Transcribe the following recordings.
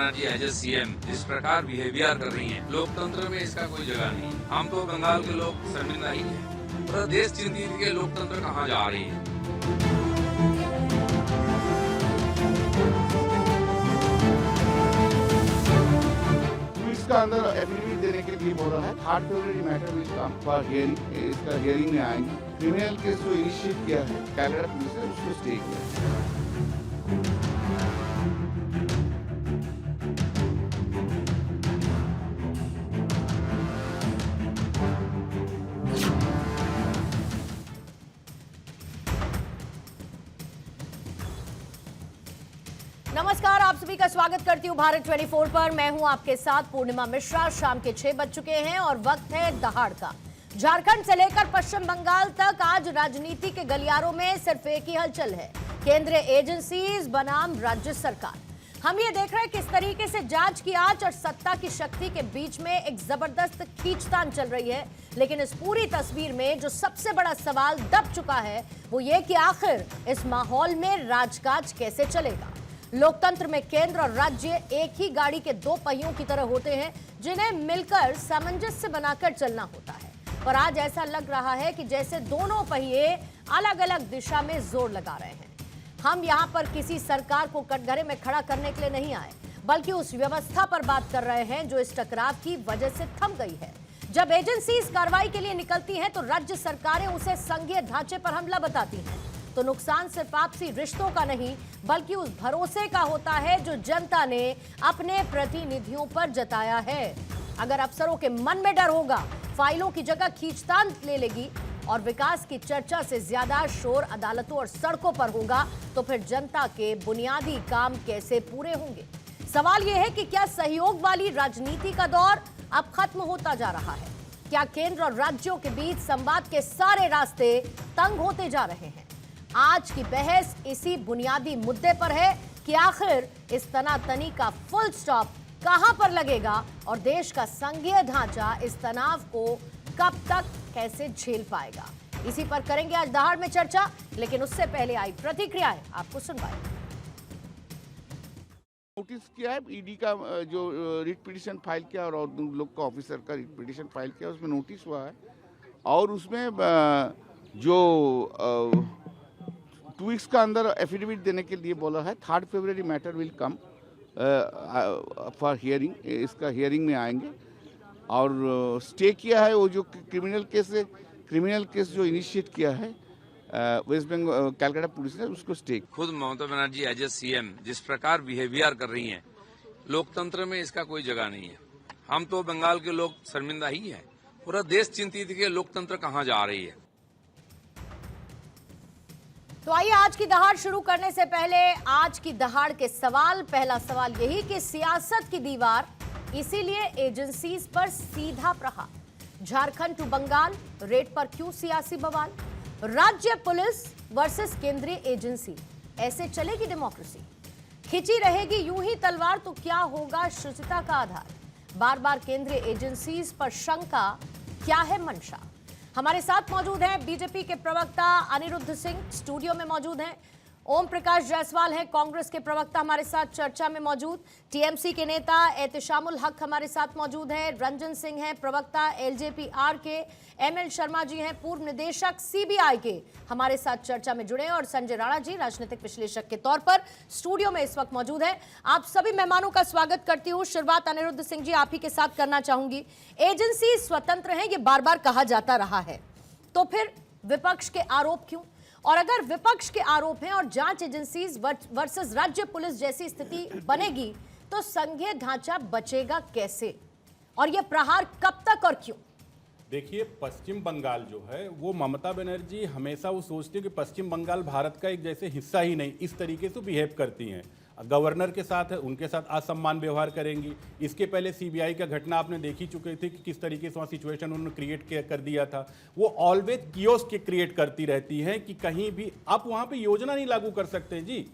Banerjee as a CM जिस प्रकार behaviour कर रही हैं, लोकतंत्र में इसका कोई जगह नहीं। हम तो बंगाल के लोग शर्मिंदा ही हैं। पूरा देश चिंतित के लोकतंत्र कहाँ जा रही है। इसका अंदर एफिडेविट देने के लिए बोल रहा है। 3 फरवरी matter will come for hearing, इसका हियरिंग में आएंगे। क्रिमिनल केस जो इनिशिएट किया है कैलकाटा पुलिस ने, उसको स्टे किया है। नमस्कार, आप सभी का स्वागत करती हूँ भारत 24 पर। मैं हूँ आपके साथ पूर्णिमा मिश्रा। शाम के 6 बज चुके हैं और वक्त है दहाड़ का। झारखंड से लेकर पश्चिम बंगाल तक आज राजनीति के गलियारों में सिर्फ एक ही हलचल है, केंद्रीय एजेंसीज बनाम राज्य सरकार। हम ये देख रहे हैं किस तरीके से जांच की आंच और सत्ता की शक्ति के बीच में एक जबरदस्त खींचतान चल रही है। लेकिन इस पूरी तस्वीर में जो सबसे बड़ा सवाल दब चुका है वो ये कि आखिर इस माहौल में राजकाज कैसे चलेगा। लोकतंत्र में केंद्र और राज्य एक ही गाड़ी के 2 पहियों की तरह होते हैं, जिन्हें मिलकर सामंजस्य बनाकर चलना होता है। पर आज ऐसा लग रहा है कि जैसे दोनों पहिए अलग अलग दिशा में जोर लगा रहे हैं। हम यहाँ पर किसी सरकार को कटघरे में खड़ा करने के लिए नहीं आए, बल्कि उस व्यवस्था पर बात कर रहे हैं जो इस टकराव की वजह से थम गई है। जब एजेंसीज कार्रवाई के लिए निकलती हैं तो राज्य सरकारें उसे संघीय ढांचे पर हमला बताती हैं, तो नुकसान सिर्फ आपसी रिश्तों का नहीं बल्कि उस भरोसे का होता है जो जनता ने अपने प्रतिनिधियों पर जताया है। अगर अफसरों के मन में डर होगा, फाइलों की जगह खींचतान ले लेगी और विकास की चर्चा से ज्यादा शोर अदालतों और सड़कों पर होगा, तो फिर जनता के बुनियादी काम कैसे पूरे होंगे। सवाल यह है कि क्या सहयोग वाली राजनीति का दौर अब खत्म होता जा रहा है? क्या केंद्र और राज्यों के बीच संवाद के सारे रास्ते तंग होते जा रहे हैं? आज की बहस इसी बुनियादी मुद्दे पर है कि आखिर इस तनातनी का फुल स्टॉप कहां पर लगेगा और देश का संघीय ढांचा इस तनाव को कब तक कैसे झेल पाएगा। इसी पर करेंगे आज दहाड़ में चर्चा, लेकिन उससे पहले आई प्रतिक्रियाएं आपको सुनवाएं। नोटिस किया है ईडी का जो रिट पिटीशन फाइल किया और उन लोग का ऑफिसर का रिट पिटीशन फाइल किया, उसमें नोटिस हुआ है और उसमें जो 2 वीक्स का अंदर एफिडेविट देने के लिए बोला है। 3 फरवरी matter will come for hearing, इसका हियरिंग में आएंगे और स्टे किया है। वो जो क्रिमिनल केस जो इनिशिएट किया है वेस्ट बंगाल कैलकाटा पुलिस ने, उसको स्टे। खुद Mamata Banerjee as a CM जिस प्रकार बिहेवियर कर रही हैं, लोकतंत्र में इसका कोई जगह नहीं है। हम तो बंगाल के लोग शर्मिंदा ही हैं। पूरा देश चिंतित के लोकतंत्र कहाँ जा रही है। तो आइए आज की दहाड़ शुरू करने से पहले आज की दहाड़ के सवाल। पहला सवाल यही कि सियासत की दीवार, इसीलिए एजेंसीज पर सीधा प्रहार। झारखंड टू बंगाल रेड पर क्यों सियासी बवाल? राज्य पुलिस वर्सेस केंद्रीय एजेंसी, ऐसे चलेगी डेमोक्रेसी? खिंची रहेगी यूं ही तलवार तो क्या होगा शुचिता का आधार? बार बार केंद्रीय एजेंसीज पर शंका, क्या है मंशा? हमारे साथ मौजूद हैं बीजेपी के प्रवक्ता अनिरुद्ध सिंह, स्टूडियो में मौजूद हैं। ओम प्रकाश जायसवाल हैं कांग्रेस के प्रवक्ता, हमारे साथ चर्चा में मौजूद। टीएमसी के नेता एहतिशामुल हक हमारे साथ मौजूद हैं। रंजन सिंह हैं प्रवक्ता एलजेपी-आर के। एमएल शर्मा जी हैं पूर्व निदेशक सीबीआई के, हमारे साथ चर्चा में जुड़े हैं। और संजय राणा जी राजनीतिक विश्लेषक के तौर पर स्टूडियो में इस वक्त मौजूद हैं। आप सभी मेहमानों का स्वागत करती हूँ। शुरुआत अनिरुद्ध सिंह जी आप ही के साथ करना चाहूंगी। एजेंसी स्वतंत्र है, ये बार बार कहा जाता रहा है, तो फिर विपक्ष के आरोप क्यों? और अगर विपक्ष के आरोप हैं और जांच एजेंसीज वर्सेस राज्य पुलिस जैसी स्थिति बनेगी तो संघीय ढांचा बचेगा कैसे? और यह प्रहार कब तक और क्यों? देखिए, पश्चिम बंगाल जो है वो ममता बनर्जी हमेशा वो सोचती है कि पश्चिम बंगाल भारत का एक जैसे हिस्सा ही नहीं, इस तरीके से बिहेव करती हैं। गवर्नर के साथ है, उनके साथ असम्मान व्यवहार करेंगी। इसके पहले सीबीआई का घटना आपने देख ही चुके थे कि किस तरीके से वहाँ सिचुएशन उन्होंने क्रिएट कर दिया था। वो ऑलवेज कियोस के क्रिएट करती रहती हैं कि कहीं भी आप वहाँ पे योजना नहीं लागू कर सकते जी।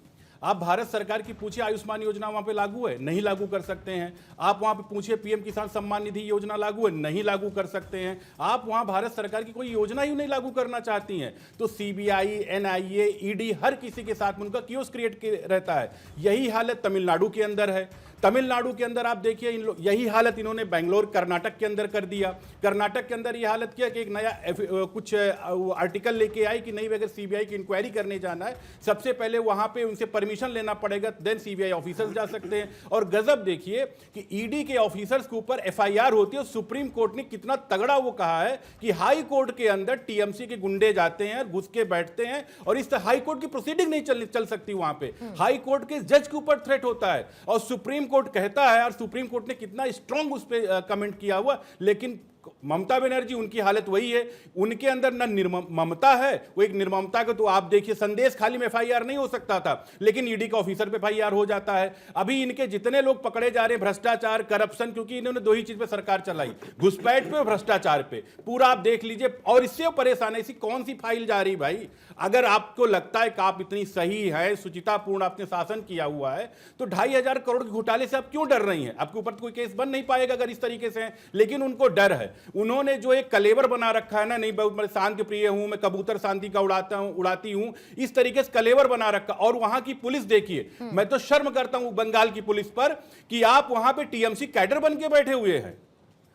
आप भारत सरकार की पूछिए, आयुष्मान योजना वहाँ पे लागू है, नहीं लागू कर सकते हैं। आप वहाँ पे पूछिए, पीएम किसान सम्मान निधि योजना लागू है, नहीं लागू कर सकते हैं। आप वहाँ भारत सरकार की कोई योजना ही नहीं लागू करना चाहती हैं। तो सीबीआई, एनआईए, ईडी हर किसी के साथ में उनका कियोस क्रिएट रहता है। यही हालत तमिलनाडु के अंदर है। तमिलनाडु के अंदर आप देखिए यही हालत इन्होंने बेंगलोर कर्नाटक के अंदर कर दिया। कर्नाटक के अंदर ये हालत किया कि एक नया कुछ आर्टिकल लेके आई कि नहीं, अगर सीबीआई की इंक्वायरी करने जाना है सबसे पहले वहां पे उनसे परमिशन लेना पड़ेगा, देन सीबीआई ऑफिसर्स जा सकते हैं। और गजब देखिए कि ईडी के ऑफिसर्स के ऊपर एफआईआर होती है। सुप्रीम कोर्ट ने कितना तगड़ा वो कहा है कि हाई कोर्ट के अंदर टीएमसी के गुंडे जाते हैं, घुस के बैठते हैं और इस हाई कोर्ट की प्रोसीडिंग नहीं चल सकती। वहां पे हाई कोर्ट के जज के ऊपर थ्रेट होता है और सुप्रीम कोर्ट कहता है, और सुप्रीम कोर्ट ने कितना स्ट्रांग उस पर कमेंट किया हुआ, लेकिन ममता बनर्जी उनकी हालत वही है, उनके अंदर न ममता है, वो एक निर्ममता को तो आप देखिए संदेश खाली में एफआईआर नहीं हो सकता था, लेकिन ईडी का ऑफिसर पे एफआईआर हो जाता है। अभी इनके जितने लोग पकड़े जा रहे हैं भ्रष्टाचार करप्शन, क्योंकि इन्होंने दो ही चीज पे सरकार चलाई, घुसपैठ पे और भ्रष्टाचार पे, पूरा आप देख लीजिए। और इससे परेशान है, ऐसी कौन सी फाइल जा रही भाई? अगर आपको लगता है कि आप इतनी सही है, शुचितापूर्ण आपने शासन किया हुआ है, तो 2,500 करोड़ के घोटाले से आप क्यों डर रही हैं? आपके ऊपर कोई केस बन नहीं पाएगा अगर इस तरीके से है, लेकिन उनको डर है। उन्होंने जो एक कलेवर बना रखा है ना, नहीं बहुत मैं शांति प्रिय हूं, मैं कबूतर शांति का उड़ाती हूं, इस तरीके से कलेवर बना रखा। और वहां की पुलिस देखिए, मैं तो शर्म करता हूं बंगाल की पुलिस पर कि आप वहां पे टीएमसी कैडर बन के बैठे हुए हैं।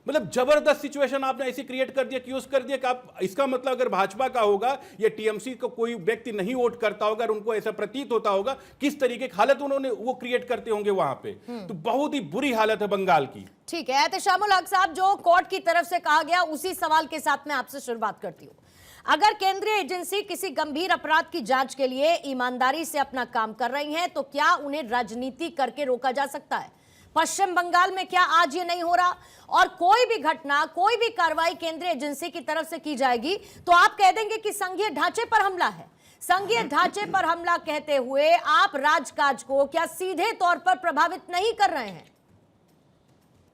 मतलब जबरदस्त सिचुएशन आपने ऐसी क्रिएट कर दिया, क्यूज कर दिया कि आप, इसका मतलब अगर भाजपा का होगा या टीएमसी को कोई व्यक्ति नहीं वोट करता होगा, अगर उनको ऐसा प्रतीत होता होगा, किस तरीके की हालत उन्होंने वो क्रिएट करते होंगे वहां पे। तो बहुत ही बुरी हालत है बंगाल की। ठीक है एहतेशामुल हक साहब, जो कोर्ट की तरफ से कहा गया उसी सवाल के साथ मैं आपसे शुरुआत करती हूँ। अगर केंद्रीय एजेंसी किसी गंभीर अपराध की जांच के लिए ईमानदारी से अपना काम कर रही है, तो क्या उन्हें राजनीति करके रोका जा सकता है? पश्चिम बंगाल में क्या आज ये नहीं हो रहा? और कोई भी घटना, कोई भी कार्रवाई केंद्रीय एजेंसी की तरफ से की जाएगी तो आप कह देंगे कि संघीय ढांचे पर हमला है। संघीय ढांचे पर हमला कहते हुए आप राजकाज को क्या सीधे तौर पर प्रभावित नहीं कर रहे हैं?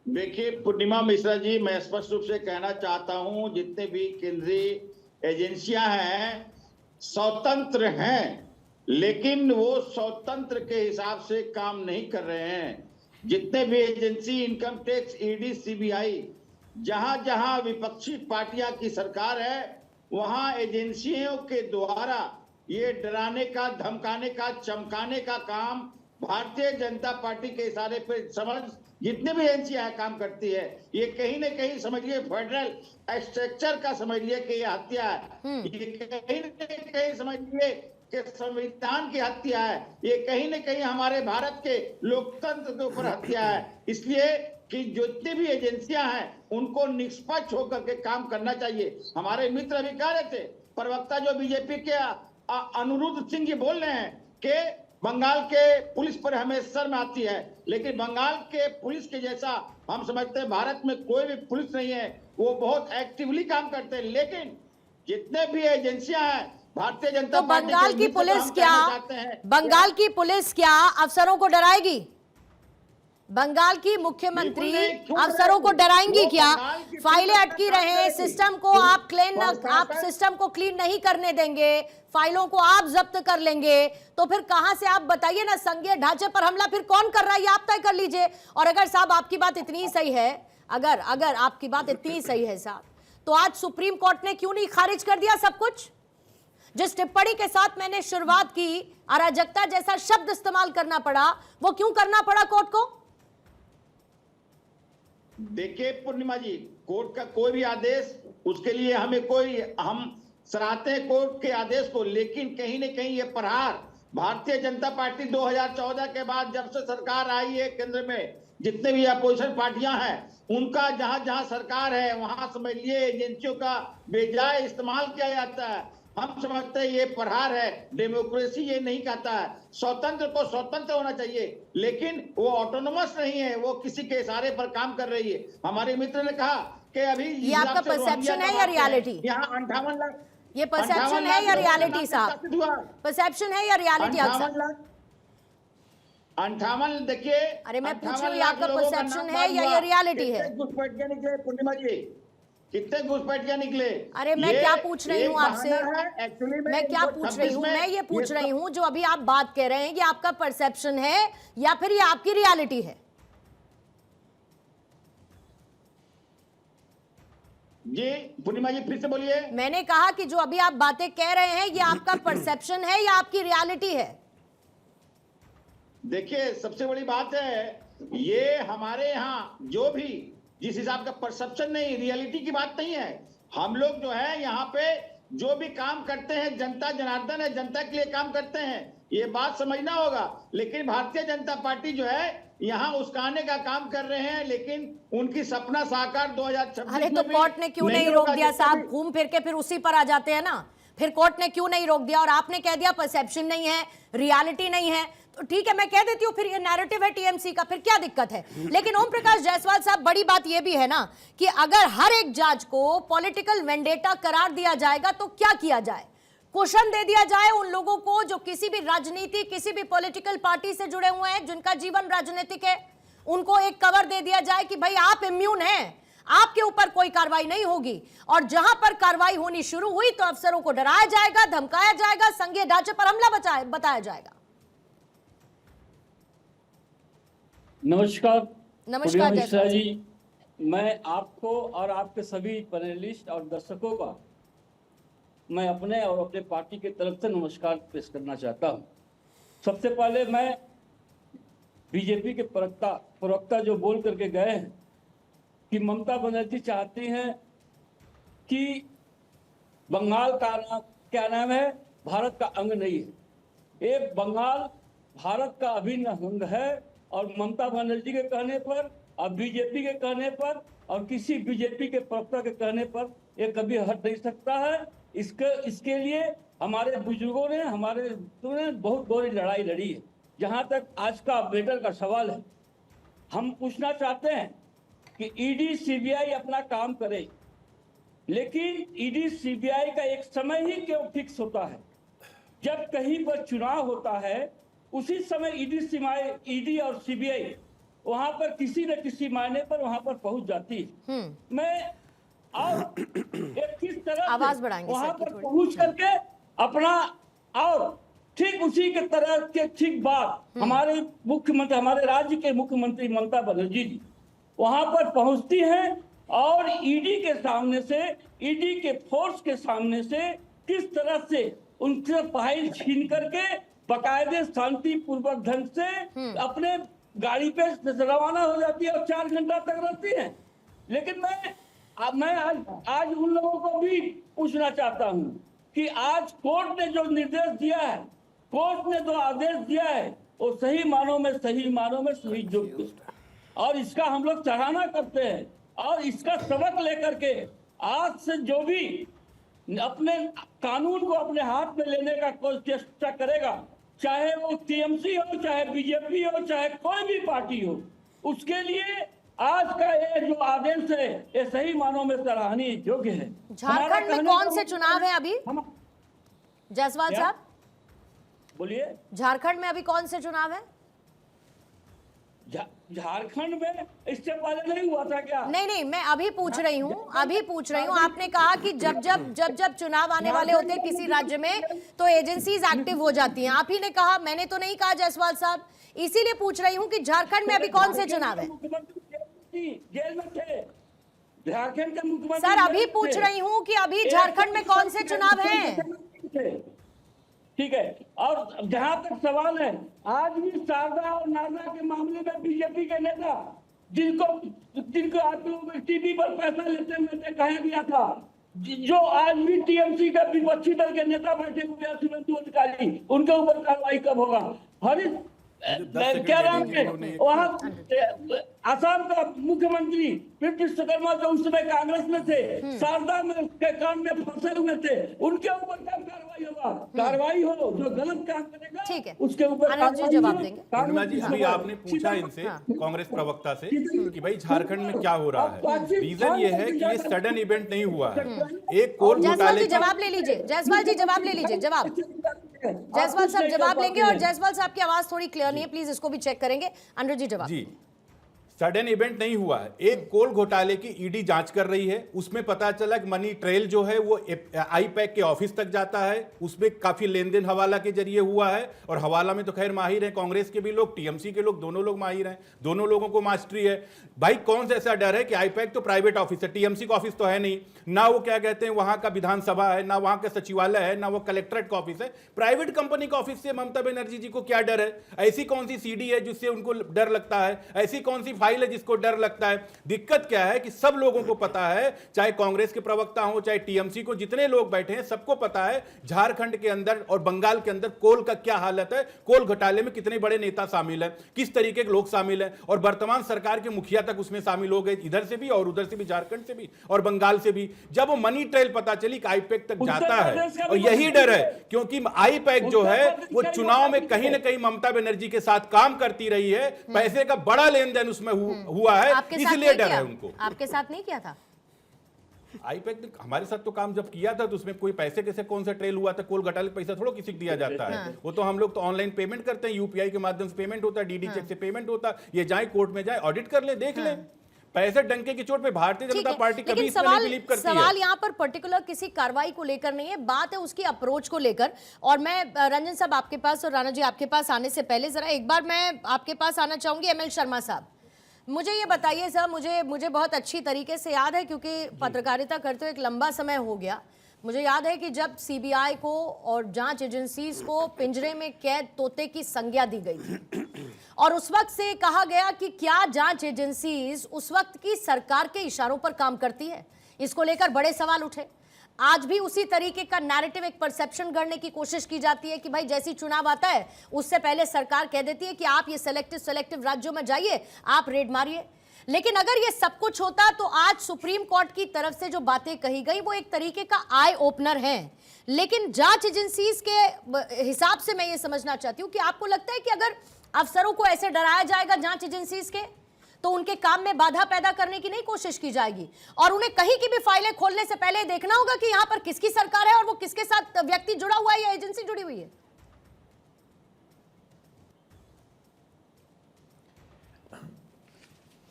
देखिए पूर्णिमा मिश्रा जी, मैं स्पष्ट रूप से कहना चाहता हूं, जितने भी केंद्रीय एजेंसियां हैं स्वतंत्र हैं, लेकिन वो स्वतंत्र के हिसाब से काम नहीं कर रहे हैं। जितने भी agency, income tax, ED, CBI, जहां जहां विपक्षी पार्टियां की सरकार है, वहां एजेंसियों के द्वारा ये डराने का, धमकाने का, चमकाने का काम भारतीय जनता पार्टी के इशारे पर समझ जितने भी एजेंसियां काम करती है। ये कहीं न कहीं समझिए फेडरल स्ट्रक्चर का समझिए कि ये हत्या है, ये कहीं न कहीं समझिए कि संविधान की हत्या है, ये कहीं न कहीं हमारे भारत के लोकतंत्र के ऊपर हत्या है। इसलिए कि जितनी भी एजेंसियां हैं उनको निष्पक्ष होकर के काम करना चाहिए। हमारे मित्र अभी कह रहे थे, प्रवक्ता जो बीजेपी के अनुरुद्ध सिंह जी बोल रहे हैं कि बंगाल के पुलिस पर हमें शर्म आती है, लेकिन बंगाल के पुलिस के जैसा हम समझते हैं भारत में कोई भी पुलिस नहीं है। वो बहुत एक्टिवली काम करते हैं, लेकिन जितने भी एजेंसियां हैं भारतीय जनता तो पार्टी बंगाल की पुलिस क्या अफसरों को डराएगी? बंगाल की मुख्यमंत्री अफसरों को डराएंगी क्या? फाइलें अटकी रहे, सिस्टम को आप सिस्टम को क्लीन नहीं करने देंगे, फाइलों को आप जब्त कर लेंगे, तो फिर कहां से, आप बताइए ना, संघीय ढांचे पर हमला फिर कौन कर रहा है ये आप तय कर लीजिए। और अगर साहब आपकी बात इतनी सही है, अगर आपकी बात इतनी सही है साहब, तो आज सुप्रीम कोर्ट ने क्यों नहीं खारिज कर दिया सब कुछ? जिस टिप्पणी के साथ मैंने शुरुआत की, अराजकता जैसा शब्द इस्तेमाल करना पड़ा, वो क्यों करना पड़ा कोर्ट को? देखिए पूर्णिमा जी, कोर्ट का कोई भी आदेश, उसके लिए हम सराहते हैं कोर्ट के आदेश को, लेकिन कहीं न कहीं ये प्रहार भारतीय जनता पार्टी 2014 के बाद जब से सरकार आई है केंद्र में, जितने भी अपोजिशन पार्टियां हैं उनका जहां जहां सरकार है वहां समझिए एजेंसियों का बेजाय इस्तेमाल किया जाता है। हम समझते हैं ये प्रहार है। डेमोक्रेसी ये नहीं कहता है, स्वतंत्र को स्वतंत्र होना चाहिए, लेकिन वो ऑटोनोमस नहीं है, वो किसी के इशारे पर काम कर रही है। हमारे मित्र ने कहा कि अभी ये आपका परसेप्शन है या रियलिटी? यहाँ 58 लाख, ये परसेप्शन है या रियलिटी साहब? परसेप्शन है या रियलिटी? 58, देखिए, अरे मैं पूछ रही हूँ, आपका परसेप्शन है या ये रियलिटी है? घुसपैठिया निकले पूर्णिमा जी, कितने घुसपैठिया निकले? अरे मैं क्या पूछ रही हूँ आपसे, मैं क्या पूछ रही हूँ, मैं ये पूछ रही हूँ जो अभी आप बात कह रहे हैं, ये आपका परसेप्शन है या फिर ये आपकी रियलिटी है? जी पूर्णिमा जी फिर से बोलिए। मैंने कहा कि जो अभी आप बातें कह रहे हैं ये आपका परसेप्शन है या आपकी रियलिटी है? देखिए सबसे बड़ी बात है, ये हमारे यहाँ जो भी जिस हिसाब का परसेप्शन नहीं, रियलिटी की बात नहीं है। हम लोग जो है यहाँ पे जो भी काम करते हैं, जनता जनार्दन है, जनता के लिए काम करते हैं, ये बात समझना होगा। लेकिन भारतीय जनता पार्टी जो है यहाँ उस्काने का काम कर रहे हैं, लेकिन उनकी सपना साकार 2026 अरे तो कोर्ट ने क्यों नहीं रोक दिया साहब? घूम फिर के फिर उसी पर आ जाते हैं ना। फिर कोर्ट ने क्यों नहीं रोक दिया? और आपने कह दिया परसेप्शन नहीं है, रियलिटी नहीं है, तो ठीक है मैं कह देती हूँ फिर ये नैरेटिव है टीएमसी का, फिर क्या दिक्कत है? लेकिन ओम प्रकाश जायसवाल साहब, बड़ी बात ये भी है ना कि अगर हर एक जज को पॉलिटिकल वेंडेटा करार दिया जाएगा तो क्या किया जाए? क्वेश्चन दे दिया जाए उन लोगों को जो किसी भी राजनीति, किसी भी पॉलिटिकल पार्टी से जुड़े हुए हैं, जिनका जीवन राजनीतिक है, उनको एक कवर दे दिया जाए कि भाई आप इम्यून हैं, आपके ऊपर कोई कार्रवाई नहीं होगी। और जहां पर कार्रवाई होनी शुरू हुई तो अफसरों को डराया जाएगा, धमकाया जाएगा, संघीय ढांचे पर हमला बताया जाएगा। नमस्कार नमस्कार मिश्रा जी, मैं आपको और आपके सभी पैनलिस्ट और दर्शकों का मैं अपने और अपने पार्टी की तरफ से नमस्कार पेश करना चाहता हूं। सबसे पहले मैं बीजेपी के प्रवक्ता जो बोल करके गए हैं कि ममता बनर्जी चाहती हैं कि बंगाल का क्या नाम है, भारत का अंग नहीं है। ये बंगाल भारत का अभिन्न अंग है और ममता बनर्जी के कहने पर और बीजेपी के कहने पर और किसी बीजेपी के प्रवक्ता के कहने पर ये कभी हट नहीं सकता है। इसके लिए हमारे बुजुर्गों ने, हमारे बहुत बड़ी लड़ाई लड़ी है। जहां तक आज का अपडेटर का सवाल है, हम पूछना चाहते हैं कि ईडी सीबीआई अपना काम करे, लेकिन ईडी सीबीआई का एक समय ही क्यों फिक्स होता है? जब कहीं पर चुनाव होता है उसी समय ईडी और सीबीआई वहां पर किसी न किसी मायने पर वहां पर पहुंच जाती है। मैं और किस तरह आवाज बढ़ाएंगे वहां पर पहुंच करके अपना, और ठीक उसी के तरह के ठीक बात हमारे मुख्यमंत्री, हमारे राज्य के मुख्यमंत्री ममता बनर्जी जी वहां पर पहुंचती हैं और ईडी के सामने से, ईडी के फोर्स के सामने से किस तरह से उनसे फाइल छीन करके बाकायदे शांतिपूर्वक ढंग से अपने गाड़ी पे रवाना हो जाती है और 4 घंटा तक रहती है। लेकिन मैं आज उन लोगों को भी पूछना चाहता हूं कि आज कोर्ट ने जो निर्देश दिया है, कोर्ट ने जो आदेश दिया है, वो सही मानों में सही योग्य, और इसका हम लोग सराहना करते हैं। और इसका सबक लेकर के आज से जो भी अपने कानून को अपने हाथ में लेने का कोई चेष्टा करेगा, चाहे वो टीएमसी हो, चाहे बीजेपी हो, चाहे कोई भी पार्टी हो, उसके लिए आज का ये जो आदेश है ये सही मानों में सराहनीय योग्य है। झारखंड में कौन से चुनाव है अभी जायसवाल साहब? बोलिए। झारखंड में अभी कौन से चुनाव है? झारखंड में इससे पहले नहीं हुआ था क्या? नहीं, मैं अभी पूछ रही हूँ। आपने कहा कि जब चुनाव आने वाले होते हैं किसी राज्य में तो एजेंसीज एक्टिव हो जाती हैं। आप ही ने कहा, मैंने तो नहीं कहा जायसवाल साहब। इसीलिए पूछ रही हूँ कि झारखंड में अभी कौन से चुनाव है? जेल में थे झारखंड के मुख्यमंत्री। सर अभी पूछ रही हूँ कि अभी झारखंड में कौन से चुनाव हैं? ठीक है। और जहां तक सवाल है, आज भी शारदा और नारदा के मामले में बीजेपी के नेता जिनको आप लोग टीवी पर पैसा लेते हुए कहा गया था, जो आज भी टीएमसी का विपक्षी दल के नेता बैठे हुए हैं, शुभेंदु अधिकारी, उनके ऊपर कार्रवाई कब होगा? हरीश क्या नाम है वहाँ आसाम का मुख्यमंत्री विश्वकर्मा जो उस समय कांग्रेस में थे, शारदा में के काम में फंसे हुए थे, उनके ऊपर क्या कार्रवाई होगा? कार्रवाई हो, जो गलत काम करेगा ठीक है, उसके ऊपर जवाब देंगे। पूर्णिमा जी, अभी आपने पूछा इनसे, कांग्रेस प्रवक्ता से, कि भाई झारखंड में क्या हो रहा है। रीजन ये है कि ये सडन इवेंट नहीं हुआ है। एक कोल जायसवाल जी जवाब ले लीजिए, जायसवाल जी जवाब ले लीजिए। जायसवाल साहब जवाब लेंगे और जायसवाल साहब की आवाज थोड़ी क्लियर नहीं है, प्लीज इसको भी चेक करेंगे। अनुज जी जवाब। जी, सडन इवेंट नहीं हुआ है। एक कोल घोटाले की ईडी जांच कर रही है, उसमें पता चला कि मनी ट्रेल जो है वो आईपैक के ऑफिस तक जाता है, उसमें काफी लेन देन हवाला के जरिए हुआ है। और हवाला में तो खैर माहिर है कांग्रेस के भी लोग, टीएमसी के लोग, दोनों लोग माहिर हैं, दोनों लोगों को मास्टरी है। भाई कौन सा ऐसा डर है कि आईपैक तो प्राइवेट ऑफिस है, टीएमसी का ऑफिस तो है नहीं, ना वो क्या कहते हैं वहां का विधानसभा है, ना वहां का सचिवालय है, ना वो कलेक्ट्रेट का ऑफिस है। प्राइवेट कंपनी का ऑफिस से ममता बनर्जी जी को क्या डर है? ऐसी कौन सी सीडी है जिससे उनको डर लगता है? ऐसी कौन सी फाइल है जिसको डर लगता है? दिक्कत क्या है कि सब लोगों को पता है, चाहे कांग्रेस के प्रवक्ता हो, चाहे टीएमसी को जितने लोग बैठे हैं सबको पता है झारखंड के अंदर और बंगाल के अंदर कोल का क्या हालत है, कोल घोटाले में कितने बड़े नेता शामिल हैं, किस तरीके के लोग शामिल हैं, और वर्तमान सरकार के मुखिया तक उसमें शामिल हो गए, इधर से भी और उधर से भी, झारखंड से भी और बंगाल से भी। जब वो मनी ट्रेल पता चली कि आईपैक तक जाता है, और यही डर है क्योंकि आईपैक जो है वो चुनाव में कहीं ना कहीं ममता बनर्जी के साथ काम करती रही है, पैसे का बड़ा लेन देन उसमें हुआ है, इसलिए डर है उनको। आपके साथ नहीं किया था? आईपैक ने हमारे साथ तो काम जब किया था तो उसमें कोई पैसे कैसे कौन सा ट्रेल हुआ था? कोल घोटाले का पैसा थोड़ा किसी को दिया जाता है। वो तो हम लोग तो ऑनलाइन पेमेंट करते हैं, यूपीआई के माध्यम से पेमेंट होता है, डीडी चेक से पेमेंट होता है। ये जाए कोर्ट में जाए, ऑडिट कर ले, देख ले। पैसे डंके की चोट पे भारतीय जनता पार्टी कभी इसमें नहीं बिलीव करती है। सवाल यहाँ पर पर्टिकुलर किसी कार्रवाई को लेकर नहीं है, बात है उसकी अप्रोच को लेकर। और मैं रंजन साहब आपके पास और राणा जी आपके पास आने से पहले जरा एक बार मैं आपके पास आना चाहूंगी। एमएल शर्मा साहब, मुझे ये बताइए सर, मुझे बहुत अच्छी तरीके से याद है क्योंकि पत्रकारिता करते हुए एक लंबा समय हो गया। मुझे याद है कि जब सीबीआई को और जांच एजेंसीज को पिंजरे में कैद तोते की संज्ञा दी गई थी और उस वक्त से कहा गया कि क्या जांच एजेंसीज उस वक्त की सरकार के इशारों पर काम करती है, इसको लेकर बड़े सवाल उठे। आज भी उसी तरीके का नैरेटिव, एक परसेप्शन गढ़ने की कोशिश की जाती है कि भाई जैसी चुनाव आता है उससे पहले सरकार कह देती है कि आप ये सेलेक्टिव राज्यों में जाइए, आप रेड मारिए। लेकिन अगर ये सब कुछ होता तो आज सुप्रीम कोर्ट की तरफ से जो बातें कही गई वो एक तरीके का आई ओपनर है। लेकिन जांच एजेंसीज के हिसाब से मैं ये समझना चाहती हूँ कि आपको लगता है कि अगर अफसरों को ऐसे डराया जाएगा जांच एजेंसीज के, तो उनके काम में बाधा पैदा करने की नहीं कोशिश की जाएगी और उन्हें कहीं की भी फाइलें खोलने से पहले देखना होगा कि यहां पर किसकी सरकार है और वो किसके साथ व्यक्ति जुड़ा हुआ है या एजेंसी जुड़ी हुई है?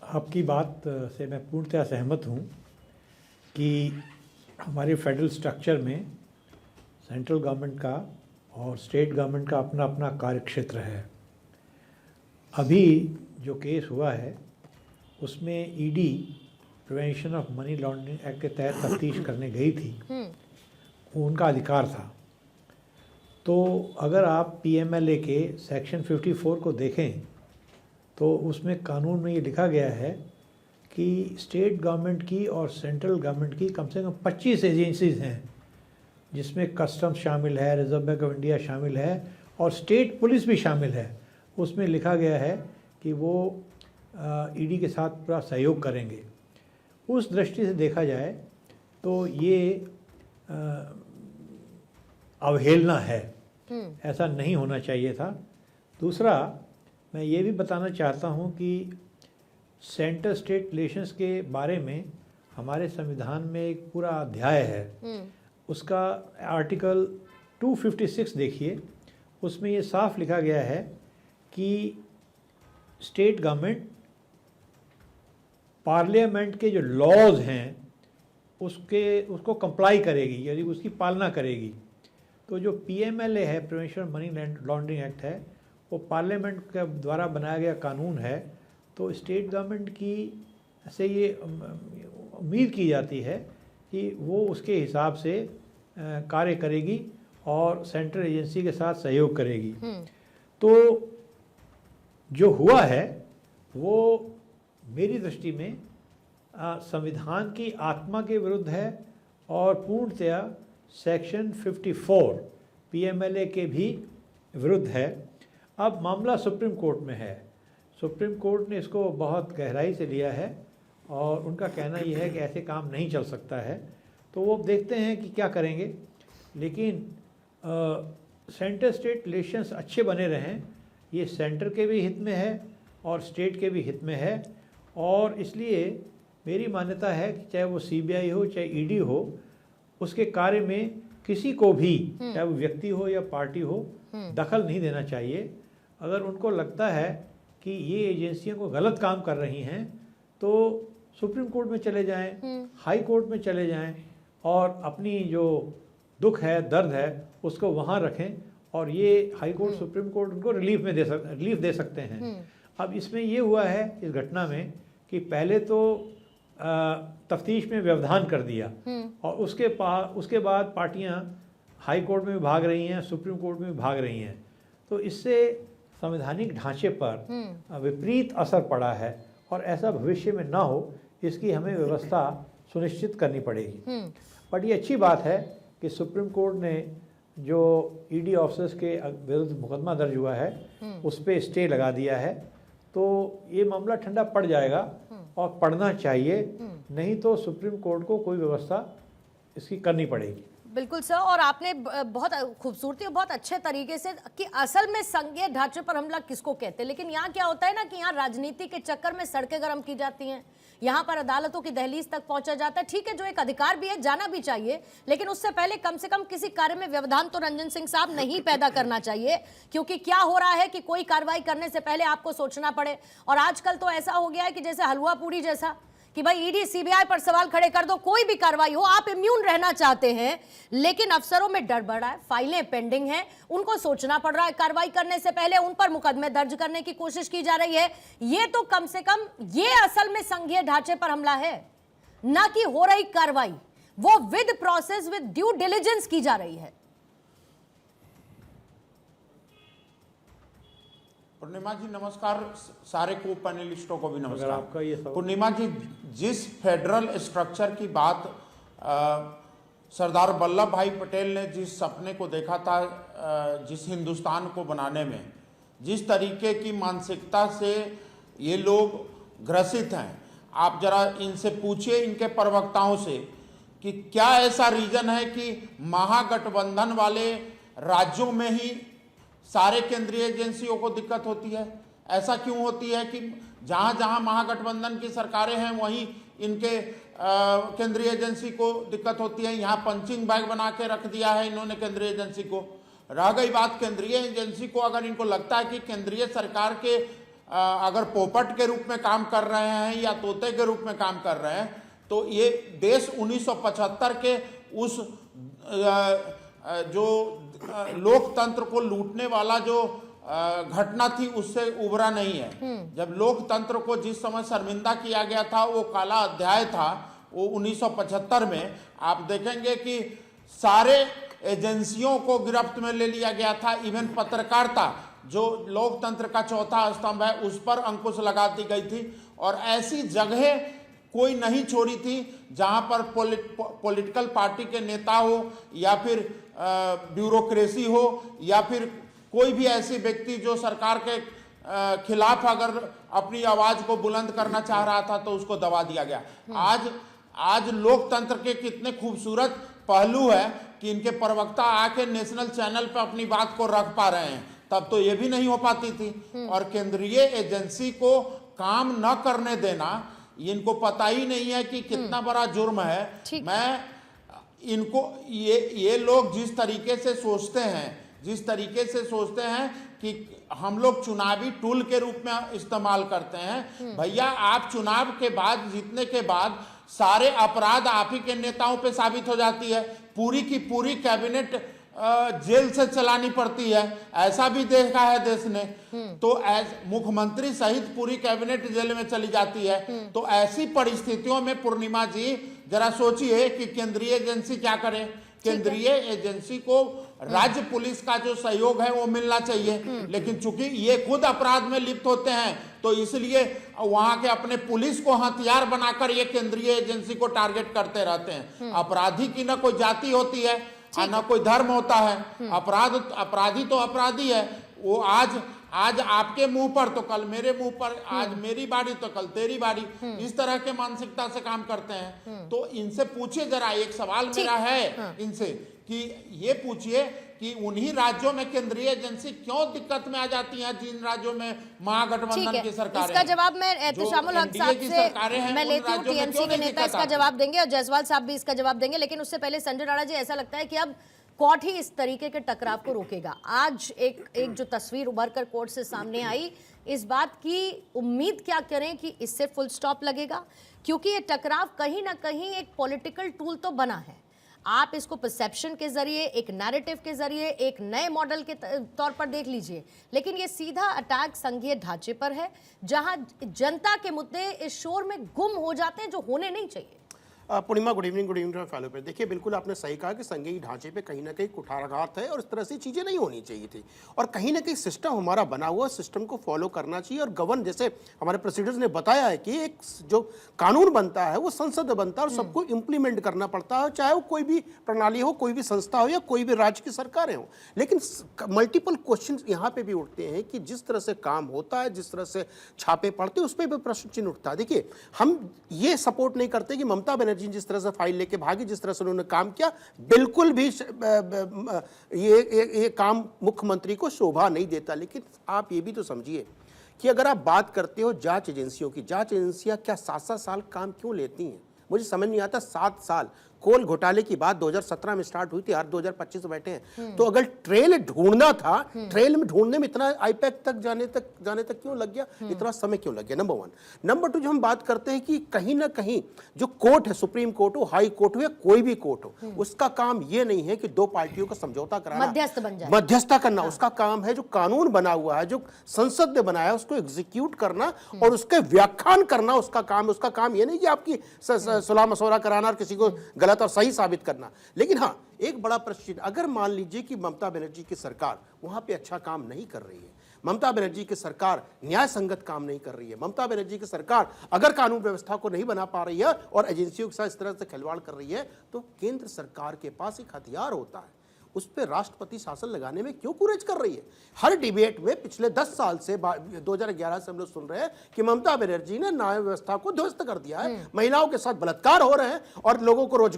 आपकी बात से मैं पूर्णतः सहमत हूं कि हमारे फेडरल स्ट्रक्चर में सेंट्रल गवर्नमेंट का और स्टेट गवर्नमेंट का अपना अपना कार्यक्षेत्र है। अभी जो केस हुआ है उसमें ED prevention of money laundering act के तहत तफ्तीश करने गई थी, वो उनका अधिकार था। तो अगर आप पीएमएलए के सेक्शन 54 को देखें तो उसमें कानून में ये लिखा गया है कि स्टेट गवर्नमेंट की और सेंट्रल गवर्नमेंट की कम से कम 25 एजेंसीज हैं, जिसमें कस्टम्स शामिल है, रिजर्व बैंक ऑफ इंडिया शामिल है और स्टेट पुलिस भी शामिल है। उसमें लिखा गया है कि वो ईडी के साथ पूरा सहयोग करेंगे। उस दृष्टि से देखा जाए तो ये अवहेलना है, ऐसा नहीं होना चाहिए था। दूसरा, मैं ये भी बताना चाहता हूँ कि सेंटर स्टेट रिलेशंस के बारे में हमारे संविधान में एक पूरा अध्याय है, उसका आर्टिकल 256 देखिए, उसमें ये साफ लिखा गया है कि स्टेट गवर्नमेंट पार्लियामेंट के जो लॉज हैं उसको कंप्लाई करेगी, यानी उसकी पालना करेगी। तो जो पीएमएलए है, प्रिवेंशन मनी लॉन्ड्रिंग एक्ट है, वो पार्लियामेंट के द्वारा बनाया गया कानून है। तो स्टेट गवर्नमेंट की से ये उम्मीद की जाती है कि वो उसके हिसाब से कार्य करेगी और सेंट्रल एजेंसी के साथ सहयोग करेगी। तो जो हुआ है वो मेरी दृष्टि में संविधान की आत्मा के विरुद्ध है और पूर्णतया सेक्शन 54 पीएमएलए के भी विरुद्ध है। अब मामला सुप्रीम कोर्ट में है, सुप्रीम कोर्ट ने इसको बहुत गहराई से लिया है और उनका कहना यह है कि ऐसे काम नहीं चल सकता है। तो वो देखते हैं कि क्या करेंगे, लेकिन सेंटर स्टेट रिलेशंस अच्छे बने रहें, ये सेंटर के भी हित में है और स्टेट के भी हित में है। और इसलिए मेरी मान्यता है कि चाहे वो सीबीआई हो चाहे ईडी हो, उसके कार्य में किसी को भी, चाहे वो व्यक्ति हो या पार्टी हो, दखल नहीं देना चाहिए। अगर उनको लगता है कि ये एजेंसियां कोई गलत काम कर रही हैं तो सुप्रीम कोर्ट में चले जाएं, हाई कोर्ट में चले जाएं और अपनी जो दुख है, दर्द है, उसको वहाँ रखें और ये हाई कोर्ट, सुप्रीम कोर्ट उनको रिलीफ दे सकते हैं। अब इसमें ये हुआ है इस घटना में कि पहले तो तफ्तीश में व्यवधान कर दिया और उसके बाद पार्टियां हाई कोर्ट में भी भाग रही हैं, सुप्रीम कोर्ट में भी भाग रही हैं। तो इससे संवैधानिक ढांचे पर विपरीत असर पड़ा है और ऐसा भविष्य में ना हो, इसकी हमें व्यवस्था सुनिश्चित करनी पड़ेगी। बट ये अच्छी बात है कि सुप्रीम कोर्ट ने जो ईडी ऑफिसर्स के विरुद्ध मुकदमा दर्ज हुआ है उस पर स्टे लगा दिया है, तो ये मामला ठंडा पड़ जाएगा और पढ़ना चाहिए, नहीं तो सुप्रीम कोर्ट को कोई व्यवस्था इसकी करनी पड़ेगी। बिल्कुल सर, और आपने बहुत खूबसूरती और बहुत अच्छे तरीके से कि असल में संघीय ढांचे पर हमला किसको कहते हैं, लेकिन यहाँ क्या होता है ना कि यहाँ राजनीति के चक्कर में सड़कें गर्म की जाती हैं, यहाँ पर अदालतों की दहलीज तक पहुंचा जाता है। ठीक है, जो एक अधिकार भी है, जाना भी चाहिए, लेकिन उससे पहले कम से कम किसी कार्य में व्यवधान तो रंजन सिंह साहब नहीं पैदा करना चाहिए, क्योंकि क्या हो रहा है कि कोई कार्रवाई करने से पहले आपको सोचना पड़े। और आजकल तो ऐसा हो गया है कि जैसे हलवा पूरी जैसा कि भाई ईडी सीबीआई पर सवाल खड़े कर दो, कोई भी कार्रवाई हो, आप इम्यून रहना चाहते हैं, लेकिन अफसरों में डर बढ़ा है, फाइलें पेंडिंग हैं, उनको सोचना पड़ रहा है कार्रवाई करने से पहले, उन पर मुकदमे दर्ज करने की कोशिश की जा रही है। ये तो कम से कम ये असल में संघीय ढांचे पर हमला है, ना कि हो रही कार्रवाई वो with process, with due diligence की जा रही है। पूर्णिमा जी नमस्कार, सारे को पैनलिस्टों को भी नमस्कार। आपका ये सवाल। पूर्णिमा जी, जिस फेडरल स्ट्रक्चर की बात सरदार वल्लभ भाई पटेल ने जिस सपने को देखा था, जिस हिंदुस्तान को बनाने में, जिस तरीके की मानसिकता से ये लोग ग्रसित हैं, आप जरा इनसे पूछिए, इनके प्रवक्ताओं से, कि क्या ऐसा रीजन है कि महागठबंधन वाले राज्यों में ही सारे केंद्रीय एजेंसियों को दिक्कत होती है? ऐसा क्यों होती है कि जहां जहां महागठबंधन की सरकारें हैं वहीं इनके केंद्रीय एजेंसी को दिक्कत होती है? यहाँ पंचिंग बैग बना के रख दिया है इन्होंने केंद्रीय एजेंसी को। रह गई बात केंद्रीय एजेंसी को, अगर इनको लगता है कि केंद्रीय सरकार के अगर पोपट के रूप में काम कर रहे हैं या तोते के रूप में काम कर रहे हैं, तो ये देश 1975 के उस जो लोकतंत्र को लूटने वाला जो घटना थी उससे उबरा नहीं है। जब लोकतंत्र को जिस समय शर्मिंदा किया गया था, वो काला अध्याय था, वो 1975 में आप देखेंगे कि सारे एजेंसियों को गिरफ्त में ले लिया गया था। इवन पत्रकारिता, जो लोकतंत्र का चौथा स्तंभ है, उस पर अंकुश लगा दी गई थी। और ऐसी जगह कोई नहीं छोड़ी थी जहां पर पॉलिटिकल पार्टी के नेता हो या फिर ब्यूरोक्रेसी हो या फिर कोई भी ऐसी व्यक्ति जो सरकार के खिलाफ अगर अपनी आवाज को बुलंद करना चाह रहा था तो उसको दबा दिया गया। आज लोकतंत्र के कितने खूबसूरत पहलू है कि इनके प्रवक्ता आके नेशनल चैनल पे अपनी बात को रख पा रहे हैं, तब तो ये भी नहीं हो पाती थी। और केंद्रीय एजेंसी को काम न करने देना, इनको पता ही नहीं है कि कितना बड़ा जुर्म है। मैं इनको ये लोग जिस तरीके से सोचते हैं कि हम लोग चुनावी टूल के रूप में इस्तेमाल करते हैं। भैया, आप चुनाव के बाद, जीतने के बाद सारे अपराध आप ही के नेताओं पे साबित हो जाती है। पूरी की पूरी कैबिनेट जेल से चलानी पड़ती है, ऐसा भी देखा है देश ने। तो मुख्यमंत्री सहित पूरी कैबिनेट जेल में चली जाती है। तो ऐसी परिस्थितियों में पूर्णिमा जी जरा सोचिए कि केंद्रीय एजेंसी क्या करे। केंद्रीय एजेंसी को राज्य पुलिस का जो सहयोग है वो मिलना चाहिए, लेकिन चूंकि ये खुद अपराध में लिप्त होते हैं तो इसलिए वहां के अपने पुलिस को हथियार बनाकर ये केंद्रीय एजेंसी को टारगेट करते रहते हैं। अपराधी की ना कोई जाति होती है ना कोई धर्म होता है। अपराधी तो अपराधी है। वो आज आपके मुंह पर तो कल मेरे मुंह पर, आज मेरी बारी तो कल तेरी बारी, इस तरह के मानसिकता से काम करते हैं। तो इनसे पूछिए जरा, एक सवाल मेरा है इनसे कि ये पूछिए कि उन्हीं राज्यों में केंद्रीय एजेंसी क्यों दिक्कत में आ जाती है जिन राज्यों में महागठबंधन की सरकार है। इसका जवाब मैं एहतशामुल हक साहब से मैं लेती हूँ, टीएमसी के नेता इसका जवाब देंगे और जायसवाल साहब भी इसका जवाब देंगे। लेकिन उससे पहले संजय राणा जी, ऐसा लगता है कि अब कोर्ट ही इस तरीके के टकराव को रोकेगा। आज एक जो तस्वीर उभर कर कोर्ट से सामने आई इस बात की उम्मीद क्या करें कि इससे फुल स्टॉप लगेगा, क्योंकि ये टकराव कहीं ना कहीं एक पॉलिटिकल टूल तो बना है। आप इसको परसेप्शन के जरिए, एक नैरेटिव के जरिए, एक नए मॉडल के तौर पर देख लीजिए, लेकिन ये सीधा अटैक संघीय ढांचे पर है, जहां जनता के मुद्दे इस शोर में गुम हो जाते हैं, जो होने नहीं चाहिए। पूर्णिमा, गुड इवनिंग फॉलो पे। देखिए, बिल्कुल आपने सही कहा कि संघीय ढांचे पे कहीं ना कहीं कुठाराघात है और इस तरह से चीज़ें नहीं होनी चाहिए थी, और कहीं ना कहीं सिस्टम हमारा बना हुआ सिस्टम को फॉलो करना चाहिए और गवर्न, जैसे हमारे प्रेसिडेंट्स ने बताया है कि एक जो कानून बनता है वो संसद में बनता है और सबको इम्प्लीमेंट करना पड़ता है, चाहे वो कोई भी प्रणाली हो, कोई भी संस्था हो या कोई भी राज्य की सरकारें हो। लेकिन मल्टीपल क्वेश्चन यहाँ पे भी उठते हैं कि जिस तरह से काम होता है, जिस तरह से छापे पड़ते हैं, उस पर भी प्रश्न चिन्ह उठता है। देखिए, हम ये सपोर्ट नहीं करते कि ममता बनर्जी जिस तरह से फाइल लेके भागी, जिस तरह से उन्होंने काम किया, बिल्कुल भी ये काम मुख्यमंत्री को शोभा नहीं देता। लेकिन आप ये भी तो समझिए कि अगर आप बात करते हो जांच एजेंसियों की, जांच एजेंसियां क्या 7-7 साल काम क्यों लेती हैं? मुझे समझ नहीं आता। 7 साल कोल घोटाले की बात 2017 में स्टार्ट हुई थी, आज 2025 में बैठे हैं। तो अगर ट्रेल ढूंढना था, ट्रेल में ढूंढने में इतना आईपैक तक जाने तक क्यों लग गया, इतना समय क्यों लग गया? नंबर 1। नंबर 2, जो हम बात करते हैं कि कहीं ना कहीं जो कोर्ट है, सुप्रीम कोर्ट हो, हाई कोर्ट हो या कोई भी कोर्ट हो, उसका काम ये नहीं है कि दो पार्टियों का समझौता कराना, मध्यस्थ बन जाए, मध्यस्थता करना। उसका काम है जो कानून बना हुआ है, जो संसद ने बनाया है, उसको एग्जीक्यूट करना और उसके व्याख्यान करना उसका काम है। उसका काम ये नहीं कि आपकी सुलह मशवरा कराना और किसी को गलत और सही साबित करना। लेकिन हाँ, एक बड़ा प्रश्न, अगर मान लीजिए कि ममता बनर्जी की सरकार वहां पे अच्छा काम नहीं कर रही है, ममता बनर्जी की सरकार न्याय संगत काम नहीं कर रही है, ममता बनर्जी की सरकार अगर कानून व्यवस्था को नहीं बना पा रही है और एजेंसियों के साथ इस तरह से खिलवाड़ कर रही है, तो केंद्र सरकार के पास एक हथियार होता है, उस पर राष्ट्रपति शासन लगाने में क्यों कुरेज कर रही है? हर डिबेट में पिछले 10 साल से 2011 से हम लोग सुन रहे हैं कि ममता बनर्जी ने न्याय व्यवस्था को ध्वस्त कर दिया है, महिलाओं के साथ बलात्कार हो रहे हैं और लोगों को रोज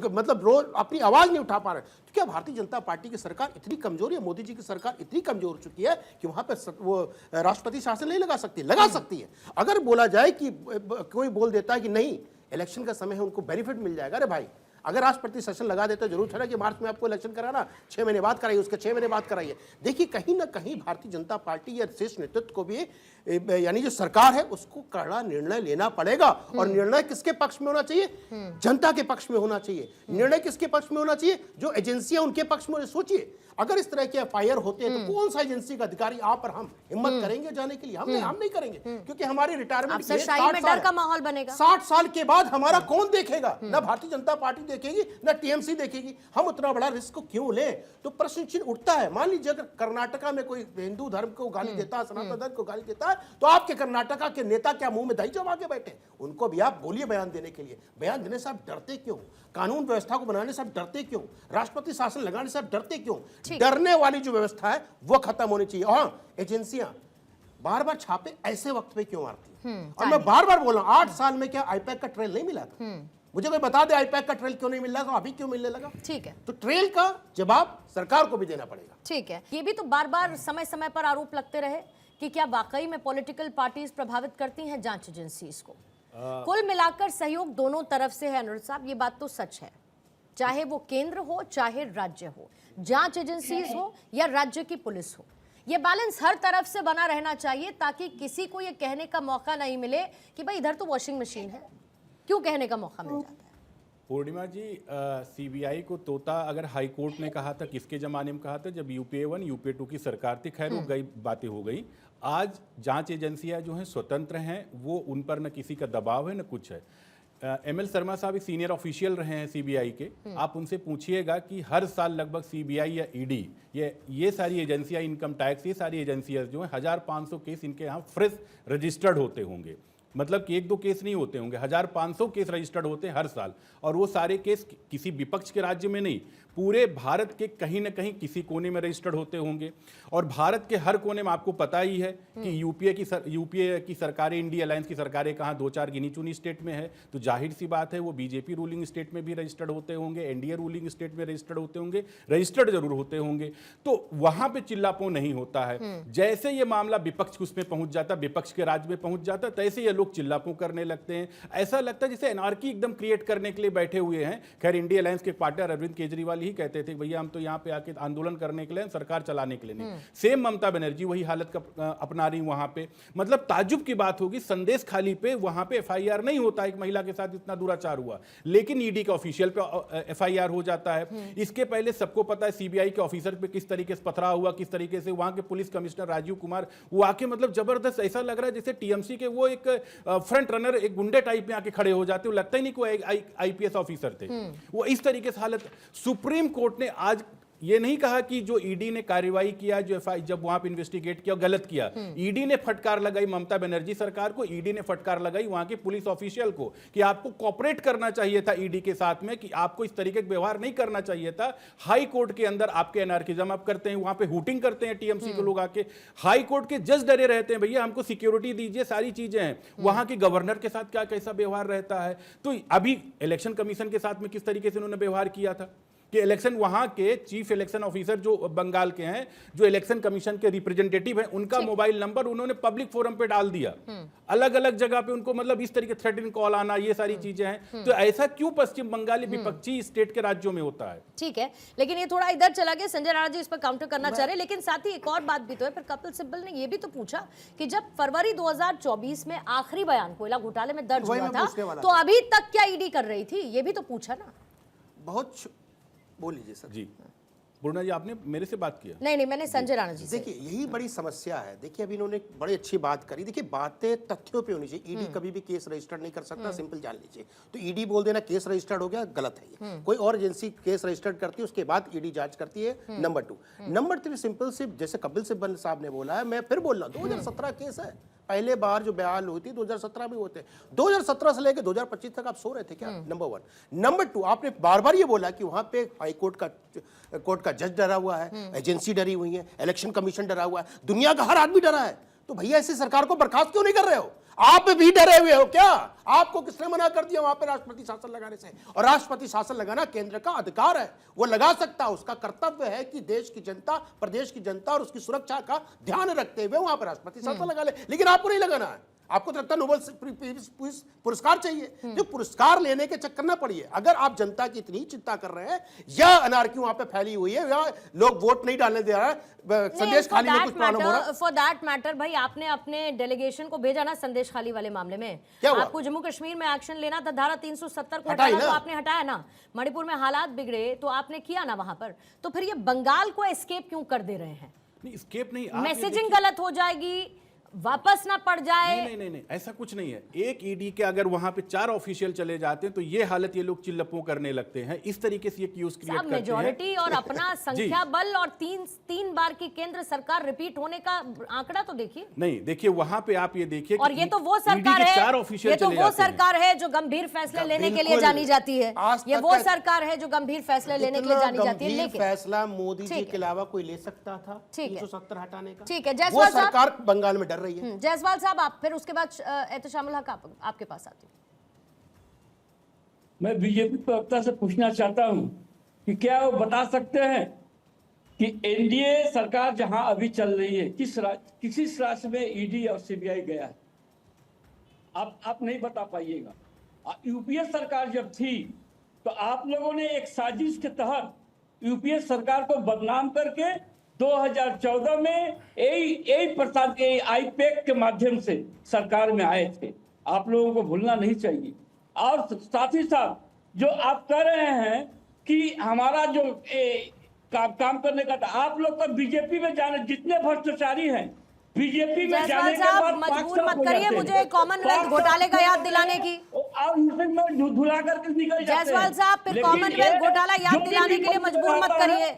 अपनी आवाज नहीं उठा पा रहे। तो क्या भारतीय जनता पार्टी की सरकार इतनी कमजोर है, मोदी जी की सरकार इतनी कमजोर हो चुकी है कि वहां पर वो राष्ट्रपति शासन नहीं लगा सकती? लगा सकती है। अगर बोला जाए कि कोई बोल देता है कि नहीं, इलेक्शन का समय है, उनको बेनिफिट मिल जाएगा, अरे भाई, अगर राष्ट्रपति सेशन लगा देते जरूर था कि मार्च में आपको इलेक्शन कराना, 6 महीने बाद कराइए, उसके 6 महीने बाद कराइए। देखिए, कहीं ना कहीं भारतीय जनता पार्टी या शीर्ष नेतृत्व को भी, यानी जो सरकार है, उसको कड़ा निर्णय लेना पड़ेगा। और निर्णय किसके पक्ष में होना चाहिए? जनता के पक्ष में होना चाहिए। निर्णय किसके पक्ष में होना चाहिए? जो एजेंसियां उनके पक्ष में। सोचिए, अगर इस तरह के एफआईआर होते हैं तो कौन सा एजेंसी का अधिकारी आप और हम हिम्मत करेंगे जाने के लिए? हम नहीं करेंगे, क्योंकि हमारी रिटायरमेंट 60 साल के बाद हमारा कौन देखेगा? ना भारतीय जनता पार्टी देखेगी, ना टीएमसी देखेगी। हम उतना बड़ा रिस्क क्यों लें? तो प्रश्न चिन्ह उठता है। मान लीजिए अगर कर्नाटका में कोई हिंदू धर्म को गाली देता है, सनातन धर्म को गाली देता है, तो आपके कर्नाटका के नेता क्या मुंह में दही जमा के बैठे? उनको भी आप बोलिए बयान देने के लिए। बयान देने से आप डरते क्यों? कानून व्यवस्था को बनाने से आप डरते क्यों? राष्ट्रपति शासन लगाने से आप डरते क्यों? डरने वाली जो व्यवस्था है वो खत्म होनी चाहिए। हाँ, एजेंसियां बार बार छापे ऐसे वक्त पे क्यों मारती हैं? और मैं बार बार बोल रहा हूं, 8 साल में क्या आईपैक का ट्रेल नहीं मिला था? मुझे कोई बता दे आईपैक का ट्रेल क्यों नहीं मिल रहा था, अभी क्यों मिलने लगा? ठीक है, तो ट्रेल का जवाब सरकार को भी देना पड़ेगा। ठीक है। ये भी तो बार बार समय समय पर आरोप लगते रहे कि क्या वाकई में पॉलिटिकल पार्टीज प्रभावित करती हैं जांच एजेंसीज को? कुल मिलाकर सहयोग दोनों तरफ से है अनुराग साहब, ये बात तो सच है, चाहे वो केंद्र हो चाहे राज्य हो, जांच एजेंसीज हो या राज्य की पुलिस हो। ये बैलेंस हर तरफ से बना रहना चाहिए ताकि किसी को ये कहने का मौका नहीं मिले कि भाई इधर तो वॉशिंग मशीन है, क्यों कहने का मौका मिल जाता है। पूर्णिमा जी, सीबीआई को तोता अगर हाई कोर्ट ने कहा था, किसके जमाने में कहा था? जब यूपीए 1 यूपीए 2 की सरकार थी। खैर, वो गई बातें हो गई। आज जांच एजेंसियां जो हैं स्वतंत्र हैं, वो उन पर न किसी का दबाव है न कुछ है। एमएल शर्मा साहब सीनियर ऑफिशियल रहे हैं सीबीआई के। आप उनसे पूछिएगा कि हर साल लगभग सीबीआई या ईडी, ये सारी एजेंसियां, इनकम टैक्स, ये सारी एजेंसियां जो हैं 1500 केस इनके यहाँ फ्रेश रजिस्टर्ड होते होंगे। मतलब कि 1-2 केस नहीं होते होंगे, 1500 केस रजिस्टर्ड होते हैं हर साल। और वो सारे केस किसी विपक्ष के राज्य में नहीं, पूरे भारत के कहीं ना कहीं किसी कोने में रजिस्टर्ड होते होंगे। और भारत के हर कोने में आपको पता ही है कि यूपीए की सरकारें, इंडिया अलायंस की सरकारें कहाँ 2-4 गिनी चुनी स्टेट में है, तो जाहिर सी बात है वो बीजेपी रूलिंग स्टेट में भी रजिस्टर्ड होते होंगे, एनडीए रूलिंग स्टेट में रजिस्टर्ड होते होंगे, रजिस्टर्ड जरूर होते होंगे। तो वहां पे चिल्लापो नहीं होता है। जैसे ये मामला विपक्ष उसमें पहुंच जाता, विपक्ष के राज्य में पहुंच जाता, तैसे ये लोग लोग चिल्लापू करने लगते हैं, ऐसा लगता है जैसे एनार्की एकदम क्रिएट करने के लिए बैठे हुए हैं। खैर इंडिया अलायंस के पार्टनर अरविंद केजरीवाल ही कहते थे भैया हम तो यहाँ पे आके आंदोलन करने के लिए, सरकार चलाने के लिए नहीं। सेम ममता बनर्जी वही हालत का अपना रही वहां पे। मतलब ताज्जुब की बात होगी, संदेश खाली पे वहां पे एफआईआर नहीं होता, एक महिला के साथ इतना दुराचार हुआ, लेकिन ईडी का ऑफिशियल पे एफआईआर हो जाता है। इसके पहले सबको पता है सीबीआई के ऑफिसर पे किस तरीके से पथराव हुआ, किस तरीके से वहां के पुलिस कमिश्नर राजीव कुमार वो आके मतलब जबरदस्त, ऐसा लग रहा है जैसे टीएमसी के वो एक फ्रंट रनर, एक गुंडे टाइप में आके खड़े हो जाते, वो लगता ही नहीं कोई आईपीएस ऑफिसर थे। वो इस तरीके से हालत। सुप्रीम कोर्ट ने आज ये नहीं कहा कि जो ईडी ने कार्रवाई किया, जो जब वहां पे इन्वेस्टिगेट किया गलत किया। ईडी ने फटकार लगाई ममता बनर्जी सरकार को, ईडी ने फटकार लगाई वहां के पुलिस ऑफिशियल को कि आपको कोऑपरेट करना चाहिए था ईडी के साथ में, कि आपको इस तरीके का व्यवहार नहीं करना चाहिए था। हाई कोर्ट के अंदर आपके एनार्किज्म आप करते हैं, वहां पे हुटिंग करते हैं टीएमसी के लोग आके। हाई कोर्ट के जज डरे रहते हैं भैया हमको सिक्योरिटी दीजिए, सारी चीजें हैं। वहां के गवर्नर के साथ क्या कैसा व्यवहार रहता है। तो अभी इलेक्शन कमीशन के साथ में किस तरीके से उन्होंने व्यवहार किया था कि इलेक्शन, वहां के चीफ इलेक्शन ऑफिसर जो बंगाल के हैं, जो इलेक्शन कमीशन के रिप्रेजेंटेटिव हैं, उनका मोबाइल नंबर उन्होंने पब्लिक फोरम पे डाल दिया। अलग अलग जगह पे उनको मतलब इस तरीके थ्रेटनिंग कॉल आना, ये सारी चीजें हैं। तो ऐसा क्यों पश्चिम बंगाल विपक्षी स्टेट के राज्यों में होता है? ठीक है, लेकिन ये थोड़ा इधर चला गया। संजय राणा जी इस पर काउंटर करना चाह रहे हैं, लेकिन साथ ही एक और बात भी तो है। फिर कपिल सिब्बल ने ये भी तो पूछा कि जब फरवरी 2024 में आखिरी बयान कोयला घोटाले में दर्ज हुआ था, तो अभी तक क्या ईडी कर रही थी, ये भी तो पूछा ना। बहुत बोल लीजिए सर। जी पूर्णा जी, आपने मेरे से बात किया? नहीं, मैंने संजय राणा जी से। देखिए यही बड़ी समस्या है। देखिए अभी इन्होंने बड़ी अच्छी बात करी। देखिए बातें तथ्यों पे होनी चाहिए। ईडी कभी भी केस रजिस्टर्ड नहीं कर सकता, सिंपल जान लीजिए। तो ईडी बोल देना केस रजिस्टर्ड हो गया, गलत है ये। कोई और एजेंसी केस रजिस्टर्ड करती है, उसके बाद ईडी जांच करती है। नंबर 2। नंबर 3 सिंपल से जैसे कपिल सिब्बल साहब ने बोला है, मैं फिर बोल रहा हूँ 2017 केस है। पहले बार जो बयान हुई थी 2017 में होते, 2017 से लेकर 2025 तक आप सो रहे थे क्या? नंबर 1। नंबर 2, आपने बार बार ये बोला कि वहां पे हाई कोर्ट का जज डरा हुआ है, एजेंसी डरी हुई है, इलेक्शन कमीशन डरा हुआ है, दुनिया का हर आदमी डरा है। तो भैया ऐसी सरकार को बर्खास्त क्यों नहीं कर रहे हो? आप भी डरे हुए हो क्या? आपको किसने मना कर दिया वहां पे राष्ट्रपति शासन लगाने से? और राष्ट्रपति शासन लगाना केंद्र का अधिकार है, वो लगा सकता है। उसका कर्तव्य है कि देश की जनता, प्रदेश की जनता और उसकी सुरक्षा का ध्यान रखते हुए वहां पर राष्ट्रपति शासन लगा ले। लेकिन आपको नहीं लगाना है। आपको तो लगता है नोबेल पुरस्कार चाहिए, जो पुरस्कार लेने के चक्कर ना पड़िए। अगर आप जनता की इतनी चिंता कर रहे हैं, या अनार्की वहां पे फैली हुई है, या लोग वोट नहीं डालने दे रहा है, संदेश खाली में कुछ प्रॉब्लम हो रहा है। फॉर दैट मैटर भाई, आपने अपने डेलीगेशन को भेजा ना संदेश खाली वाले मामले में। क्या हुआ? आपको जम्मू कश्मीर में एक्शन लेना था, धारा 370 को हटाना, तो आपने हटाया ना। मणिपुर में हालात बिगड़े तो आपने किया ना वहां पर। तो फिर ये बंगाल को एस्केप क्यों कर दे रहे हैं? एस्केप नहीं, मैसेजिंग गलत हो जाएगी, वापस ना पड़ जाए। नहीं, ऐसा कुछ नहीं है। एक ईडी के अगर वहां पे 4 ऑफिशियल चले जाते हैं तो ये हालत ये लोग चिल्लपों करने लगते हैं। इस तरीके से ये क्यूज क्रिएट करते हैं। मेजॉरिटी और अपना संख्या बल और तीन बार की केंद्र सरकार रिपीट होने का आंकड़ा तो देखिए। नहीं, देखिए वहां पे आप ये देखिए, और ये तो वो सरकार है, ये तो वो सरकार है जो गंभीर फैसले लेने के लिए जानी जाती है। ये वो सरकार है जो गंभीर फैसले लेने के लिए जानी जाती है। लेकिन फैसला मोदी जी के अलावा कोई ले सकता था 370 हटाने का? ठीक है, वो सरकार बंगाल में डर रही है। जायसवाल साहब, आप फिर उसके बाद एहतशामुल हक आपके पास आती हूँ। मैं बीजेपी प्रवक्ता से पूछना चाहता हूं कि क्या वो बता सकते हैं कि एनडीए सरकार जहां अभी चल रही है, किस राज्य में ईडी और सीबीआई गया है? आप नहीं बता पाइएगा। यूपीए सरकार जब थी तो आप लोगों ने एक साजिश के तहत यूपीए सरकार को बदनाम करके 2014 में यही प्रसाद के आईपैक के माध्यम से सरकार में आए थे। आप लोगों को भूलना नहीं चाहिए। और साथ ही साथ जो आप कह रहे हैं कि हमारा जो काम करने का था, आप लोग तो बीजेपी में जाने, जितने भ्रष्टाचारी हैं बीजेपी में जाने के बाद मजबूर मत करिए मुझे कॉमनवेल्थ घोटाले का याद दिलाने की। धुला करके निकल जाते हैं। जायसवाल साहब, फिर कॉमनवेल्थ घोटाला याद दिलाने के लिए मजबूर मत करिए।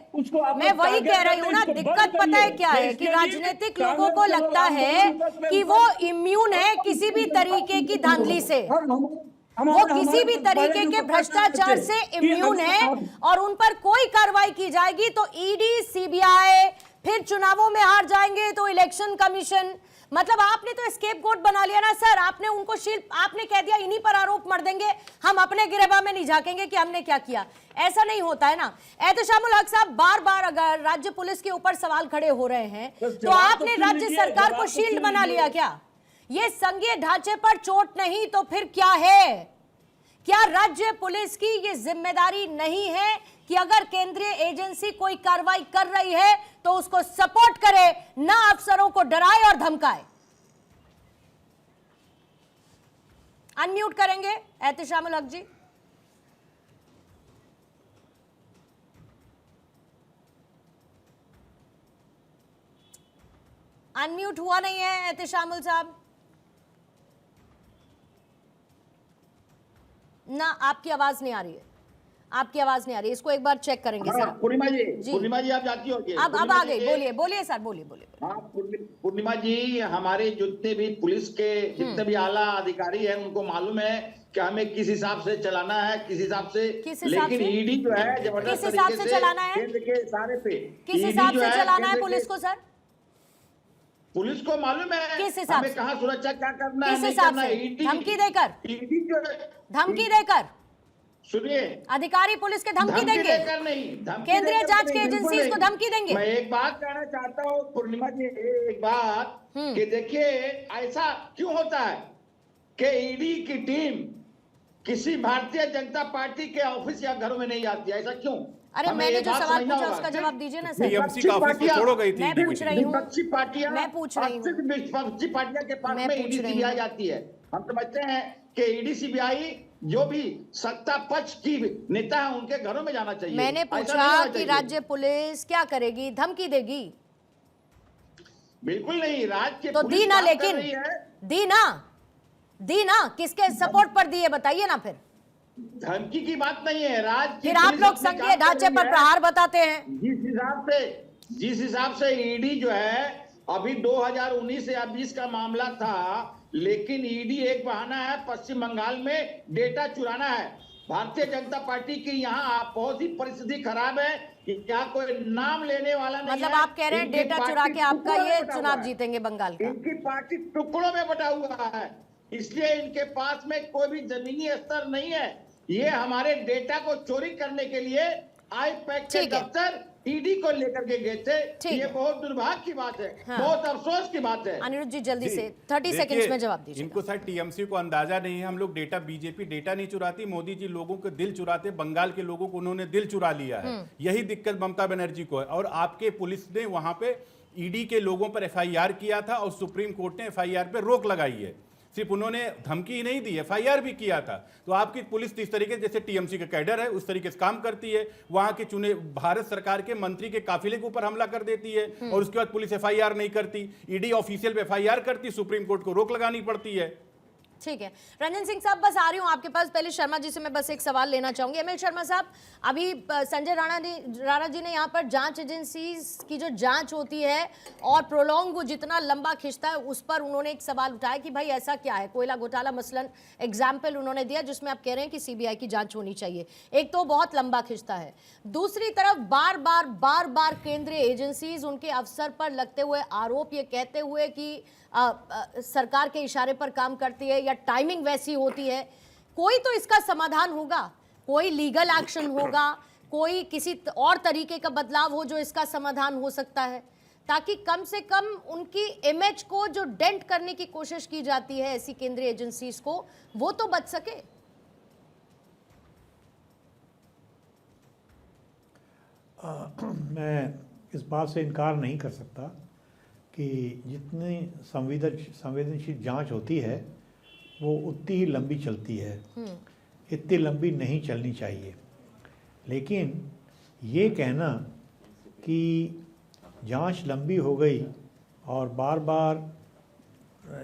मैं वही कह रही हूँ ना, दिक्कत पता है क्या है कि राजनीतिक लोगों को लगता है कि वो इम्यून है किसी भी तरीके की धांधली से, वो किसी भी तरीके के भ्रष्टाचार से इम्यून है, और उन पर कोई कार्रवाई की जाएगी तो ईडी, सीबीआई, फिर चुनावों में हार जाएंगे तो इलेक्शन कमीशन। मतलब आपने तो स्केपगोट बना लिया ना सर। आपने उनको आपने कह दिया इन्हीं पर आरोप मर देंगे, हम अपने गिरेबान में नहीं झांकेंगे कि हमने क्या किया। ऐसा नहीं होता है ना। एहतशामुल हक साहब, बार बार अगर राज्य पुलिस के ऊपर सवाल खड़े हो रहे हैं तो आपने राज्य सरकार को शील्ड बना लिया क्या? ये संघीय ढांचे पर चोट नहीं तो फिर क्या है? क्या राज्य पुलिस की ये जिम्मेदारी नहीं है कि अगर केंद्रीय एजेंसी कोई कार्रवाई कर रही है तो उसको सपोर्ट करे, ना अफसरों को डराए और धमकाए? अनम्यूट करेंगे एहतिशामुल हक जी। अनम्यूट हुआ नहीं है एहतिशामुल साहब ना, आपकी आवाज नहीं आ रही है, आपकी आवाज नहीं आ रही है। इसको एक बार चेक करेंगे सर। पूर्णिमा जी आप जाती हो अब आ गई, बोलिए बोलिए सर, बोलिए बोलिए। हाँ पूर्णिमा जी, हमारे जितने भी पुलिस के जितने भी आला अधिकारी हैं उनको मालूम है कि हमें किस हिसाब से चलाना है, किस हिसाब से, लेकिन ईडी जो है जबरदस्त हिसाब से चलाना है, केंद्र के इशारे पे किस हिसाब से चलाना है पुलिस को? सर पुलिस को मालूम है किस हिसाब हमें से, कहाँ सुरक्षा क्या करना है, किस नहीं हिसाब करना से? है। धमकी देकर, ईडी जो धमकी देकर, सुनिए, अधिकारी पुलिस के धमकी देंगे, देकर नहीं, केंद्रीय जांच की एजेंसी को धमकी देंगे। मैं एक बात कहना चाहता हूँ पूर्णिमा जी, एक बात कि देखिए ऐसा क्यों होता है कि ईडी की टीम किसी भारतीय जनता पार्टी के ऑफिस या घरों में नहीं आती है, ऐसा क्यों? अरे मैंने जो सवाल पूछा उसका जवाब दीजिए ना सर। टीएमसी का ऑफिस तो छोड़ो गई थी। मैं पूछ रही हूँ, विपक्षी पार्टियां, मैं पूछ रही हूँ, विपक्षी पार्टियां के पास में ईडी सीबीआई जाती है। हम समझते हैं कि ईडी सीबीआई जो भी सत्ता पक्ष की नेता है उनके घरों में जाना चाहिए। मैंने पूछा कि राज्य पुलिस क्या करेगी, धमकी देगी? बिल्कुल नहीं, राज्य तो दी ना, लेकिन दी ना, किसके सपोर्ट पर दी है बताइए ना। फिर धमकी की बात नहीं है, राज्य फिर आप लोग संघीय ढांचे पर प्रहार बताते हैं। जिस हिसाब से ईडी जो है अभी 2019 या 20 का मामला था, लेकिन ईडी एक बहाना है पश्चिम बंगाल में डेटा चुराना है। भारतीय जनता पार्टी की यहाँ बहुत ही परिस्थिति खराब है, यहाँ कोई नाम लेने वाला नहीं। मतलब आप कह रहे हैं डेटा चुरा के आपका ये चुनाव जीतेंगे बंगाल का? इनकी पार्टी टुकड़ों में बटा हुआ है, इसलिए इनके पास में कोई भी जमीनी स्तर नहीं है। ये हमारे डेटा को चोरी करने के लिए आईपैक के दफ्तर ईडी को लेकर के गए थे। ये बहुत दुर्भाग्य की बात है, बहुत अफसोस की बात है। अनिरुद्ध जी जल्दी से 30 सेकंड्स में जवाब दीजिए। इनको शायद टीएमसी को अंदाजा नहीं है, हम लोग डेटा, बीजेपी डेटा नहीं चुराती, मोदी जी लोगों के दिल चुराते। बंगाल के लोगों को उन्होंने दिल चुरा लिया है, यही दिक्कत ममता बनर्जी को है। और आपके पुलिस ने वहां पे ईडी के लोगों पर एफआईआर किया था और सुप्रीम कोर्ट ने एफआईआर पे रोक लगाई है। सिर्फ उन्होंने धमकी ही नहीं दी, एफआईआर भी किया था। तो आपकी पुलिस इस तरीके जैसे टीएमसी का कैडर है उस तरीके से काम करती है, वहां के चुने भारत सरकार के मंत्री के काफिले के ऊपर हमला कर देती है और उसके बाद पुलिस एफआईआर नहीं करती, ईडी ऑफिशियल पे एफआईआर करती, सुप्रीम कोर्ट को रोक लगानी पड़ती है। ठीक है रंजन सिंह साहब, बस आ रही हूं आपके पास। पहले शर्मा जी से मैं बस एक सवाल लेना चाहूंगी। एमएल शर्मा साहब, अभी संजय राणा जी ने यहाँ पर जांच एजेंसीज की जो जांच होती है और प्रोलॉन्ग वो जितना लंबा खिंचता है उस पर उन्होंने एक सवाल उठाया कि भाई ऐसा क्या है। कोयला घोटाला मसलन एग्जाम्पल उन्होंने दिया जिसमें आप कह रहे हैं कि सीबीआई की जांच होनी चाहिए। एक तो बहुत लंबा खिंचता है, दूसरी तरफ बार बार केंद्रीय एजेंसीज उनके अफसर पर लगते हुए आरोप ये कहते हुए कि सरकार के इशारे पर काम करती है या टाइमिंग वैसी होती है। कोई तो इसका समाधान होगा, कोई लीगल एक्शन होगा, कोई किसी और तरीके का बदलाव हो जो इसका समाधान हो सकता है, ताकि कम से कम उनकी इमेज को जो डेंट करने की कोशिश की जाती है ऐसी केंद्रीय एजेंसीज को, वो तो बच सके। मैं इस बात से इनकार नहीं कर सकता कि जितनी संवेदनशील जांच होती है वो उतनी ही लंबी चलती है, इतनी लंबी नहीं चलनी चाहिए। लेकिन ये कहना कि जांच लंबी हो गई और बार बार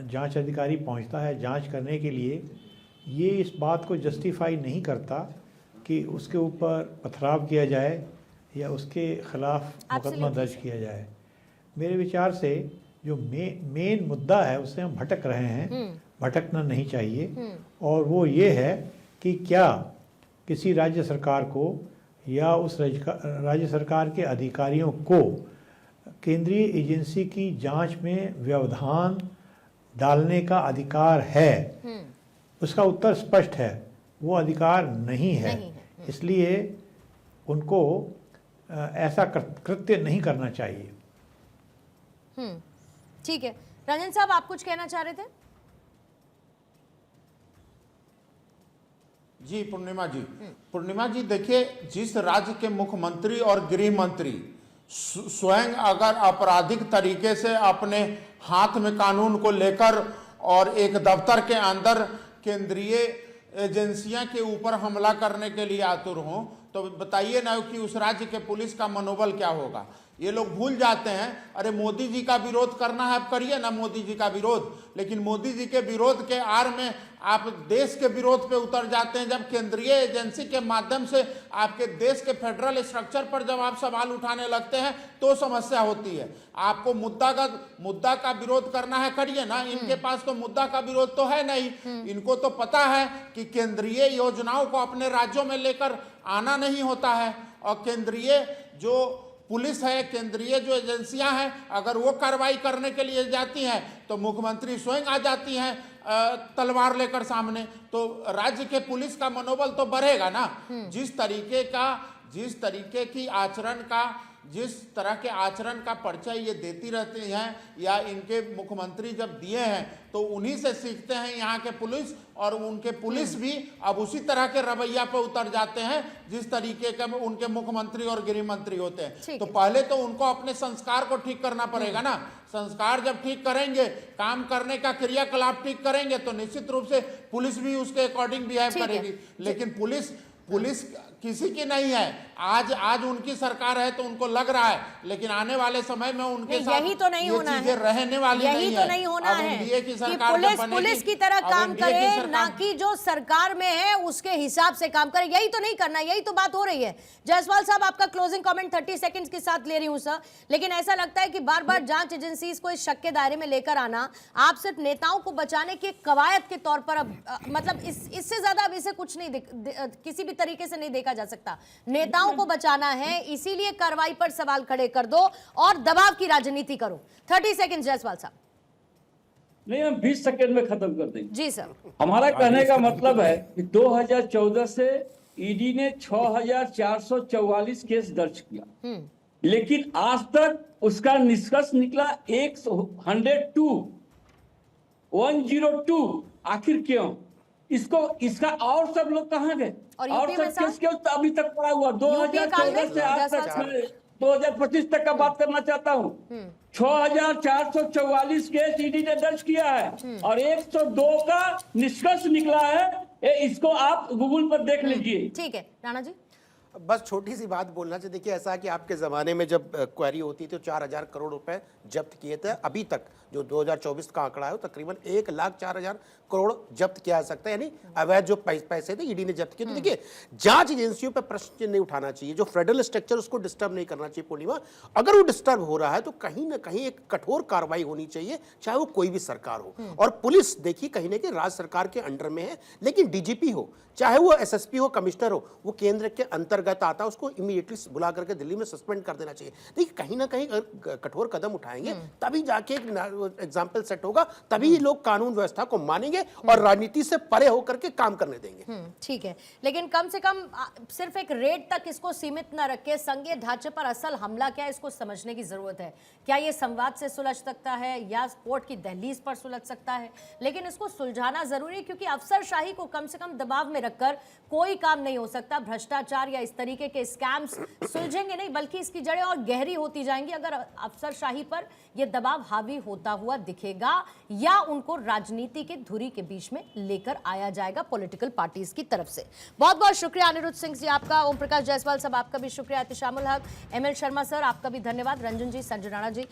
जांच अधिकारी पहुंचता है जांच करने के लिए, ये इस बात को जस्टिफाई नहीं करता कि उसके ऊपर पथराव किया जाए या उसके खिलाफ मुकदमा दर्ज किया जाए। मेरे विचार से जो मेन मुद्दा है उससे हम भटक रहे हैं, भटकना नहीं चाहिए। और वो ये है कि क्या किसी राज्य सरकार को या उस राज्य सरकार के अधिकारियों को केंद्रीय एजेंसी की जांच में व्यवधान डालने का अधिकार है? उसका उत्तर स्पष्ट है, वो अधिकार नहीं है। इसलिए उनको ऐसा कृत्य नहीं करना चाहिए। ठीक है। रंजन साहब, आप कुछ कहना चाह रहे थे? जी पूर्णिमा जी देखिए, जिस राज्य के मुख्यमंत्री और गृह मंत्री स्वयं अगर आपराधिक तरीके से अपने हाथ में कानून को लेकर और एक दफ्तर के अंदर केंद्रीय एजेंसियां के ऊपर हमला करने के लिए आतुर हों, तो बताइए ना कि उस राज्य के पुलिस का मनोबल क्या होगा। ये लोग भूल जाते हैं, अरे मोदी जी का विरोध करना है, आप करिए ना मोदी जी का विरोध, लेकिन मोदी जी के विरोध के आड़ में आप देश के विरोध पे उतर जाते हैं। जब केंद्रीय एजेंसी के माध्यम से आपके देश के फेडरल स्ट्रक्चर पर जब आप सवाल उठाने लगते हैं तो समस्या होती है। आपको मुद्दा का विरोध करना है, करिए ना, इनके पास तो मुद्दा का विरोध तो है नहीं। इनको तो पता है कि केंद्रीय योजनाओं को अपने राज्यों में लेकर आना नहीं होता है, और केंद्रीय जो पुलिस है, केंद्रीय जो एजेंसियां हैं, अगर वो कार्रवाई करने के लिए जाती हैं तो मुख्यमंत्री स्वयं आ जाती हैं तलवार लेकर सामने, तो राज्य के पुलिस का मनोबल तो बढ़ेगा ना। जिस तरह के आचरण का परिचय ये देती रहती हैं, या इनके मुख्यमंत्री जब दिए हैं तो उन्हीं से सीखते हैं यहाँ के पुलिस, और उनके पुलिस भी अब उसी तरह के रवैया पर उतर जाते हैं जिस तरीके के उनके मुख्यमंत्री और गृह मंत्री होते हैं। तो पहले तो उनको अपने संस्कार को ठीक करना पड़ेगा ना। संस्कार जब ठीक करेंगे, काम करने का क्रियाकलाप ठीक करेंगे, तो निश्चित रूप से पुलिस भी उसके अकॉर्डिंग बिहेव करेगी। लेकिन पुलिस किसी की नहीं है। आज उनकी सरकार है तो उनको लग रहा है, लेकिन आने वाले समय में उनके साथ यही तो नहीं होना है, रहने वाली यही तो नहीं होना है कि पुलिस की तरह काम करे, ना कि जो सरकार में है उसके हिसाब से काम करे। यही तो नहीं करना, यही तो बात हो रही है। जायसवाल साहब, आपका क्लोजिंग कमेंट 30 सेकंड्स के साथ ले रही हूं सर, लेकिन ऐसा लगता है कि बार बार जांच एजेंसीज को इस शक के दायरे में लेकर आना आप सिर्फ नेताओं को बचाने की कवायद के तौर पर, अब मतलब इससे ज्यादा अब इसे कुछ नहीं किसी भी तरीके से नहीं देखा जा सकता। नेताओं को बचाना है, इसीलिए कार्रवाई पर सवाल खड़े कर दो और दबाव की राजनीति करो। 30 सेकंड जायसवाल साहब। नहीं, हम 20 सेकंड में खत्म कर देंगे। जी सर। हमारा कहने का मतलब है कि 2014 से ईडी ने 6444 केस दर्ज किया, लेकिन आज तक उसका निष्कर्ष निकला 102। आखिर क्यों? इसका और सब लोग कहाँ गए? और सब केस क्यों अभी तक पड़ा हुआ? 2014 से आज तक 2025 तक का बात करना चाहता हूँ। 6444 केस ईडी ने दर्ज किया है और 102 का निष्कर्ष निकला है। इसको आप गूगल पर देख लीजिए। ठीक है राणा जी। बस छोटी सी बात बोलना चाहिए। देखिए, ऐसा कि आपके ज़माने में जब क्वेरी होती थी तो 4000 करोड़ रुपए जब्त किए थे। अभी तक जो 2024 का आंकड़ा है तकरीबन 1,04,000 करोड़ जब्त किया जा सकता है, यानी अवैध जो पैसे थे ईडी ने जब्त किए। तो देखिए, जांच एजेंसियों पर प्रश्न चिन्ह नहीं उठाना चाहिए। जो फेडरल स्ट्रक्चर उसको डिस्टर्ब नहीं करना चाहिए। पूर्णिमा, अगर वो डिस्टर्ब हो रहा है तो कहीं ना कहीं एक कठोर कार्रवाई होनी चाहिए, चाहे वो कोई भी सरकार हो। और पुलिस देखिए कहीं ना कहीं राज्य सरकार के अंडर में है, लेकिन डीजीपी हो, चाहे वो एसएसपी हो, कमिश्नर हो, वो केंद्र के अंतर्गत आता है, उसको इमीडिएटली बुला करके दिल्ली में सस्पेंड कर देना चाहिए। देखिए, कहीं ना कहीं कठोर कदम उठाएंगे तभी जाके एक एग्जाम्पल सेट होगा, तभी लोग कानून व्यवस्था को मानेंगे और राजनीति से परे होकर के काम करने देंगे। ठीक है, लेकिन कम से कम सिर्फ एक रेड तक इसको सीमित न रखे, संघीय ढांचे पर असल हमला क्या है इसको समझने की जरूरत है। क्या ये संवाद से सुलझ सकता है या कोर्ट की दहलीज पर सुलझ सकता है, लेकिन इसको सुलझाना जरूरी है, क्योंकि अफसरशाही को कम से कम दबाव में रखकर कोई काम नहीं हो सकता। भ्रष्टाचार या इस तरीके के स्कैम्स सुलझेंगे नहीं, बल्कि इसकी जड़ें और गहरी होती जाएंगी अगर अफसरशाही पर यह दबाव हावी होता हुआ दिखेगा या उनको राजनीति के धुरी के बीच में लेकर आया जाएगा पॉलिटिकल पार्टीज की तरफ से। बहुत बहुत शुक्रिया अनिरुद्ध सिंह जी आपका, ओम प्रकाश जायसवाल साहब आपका भी शुक्रिया, एहतिशामुल हक, एमएल शर्मा सर आपका भी धन्यवाद, रंजन जी, संजय राणा जी।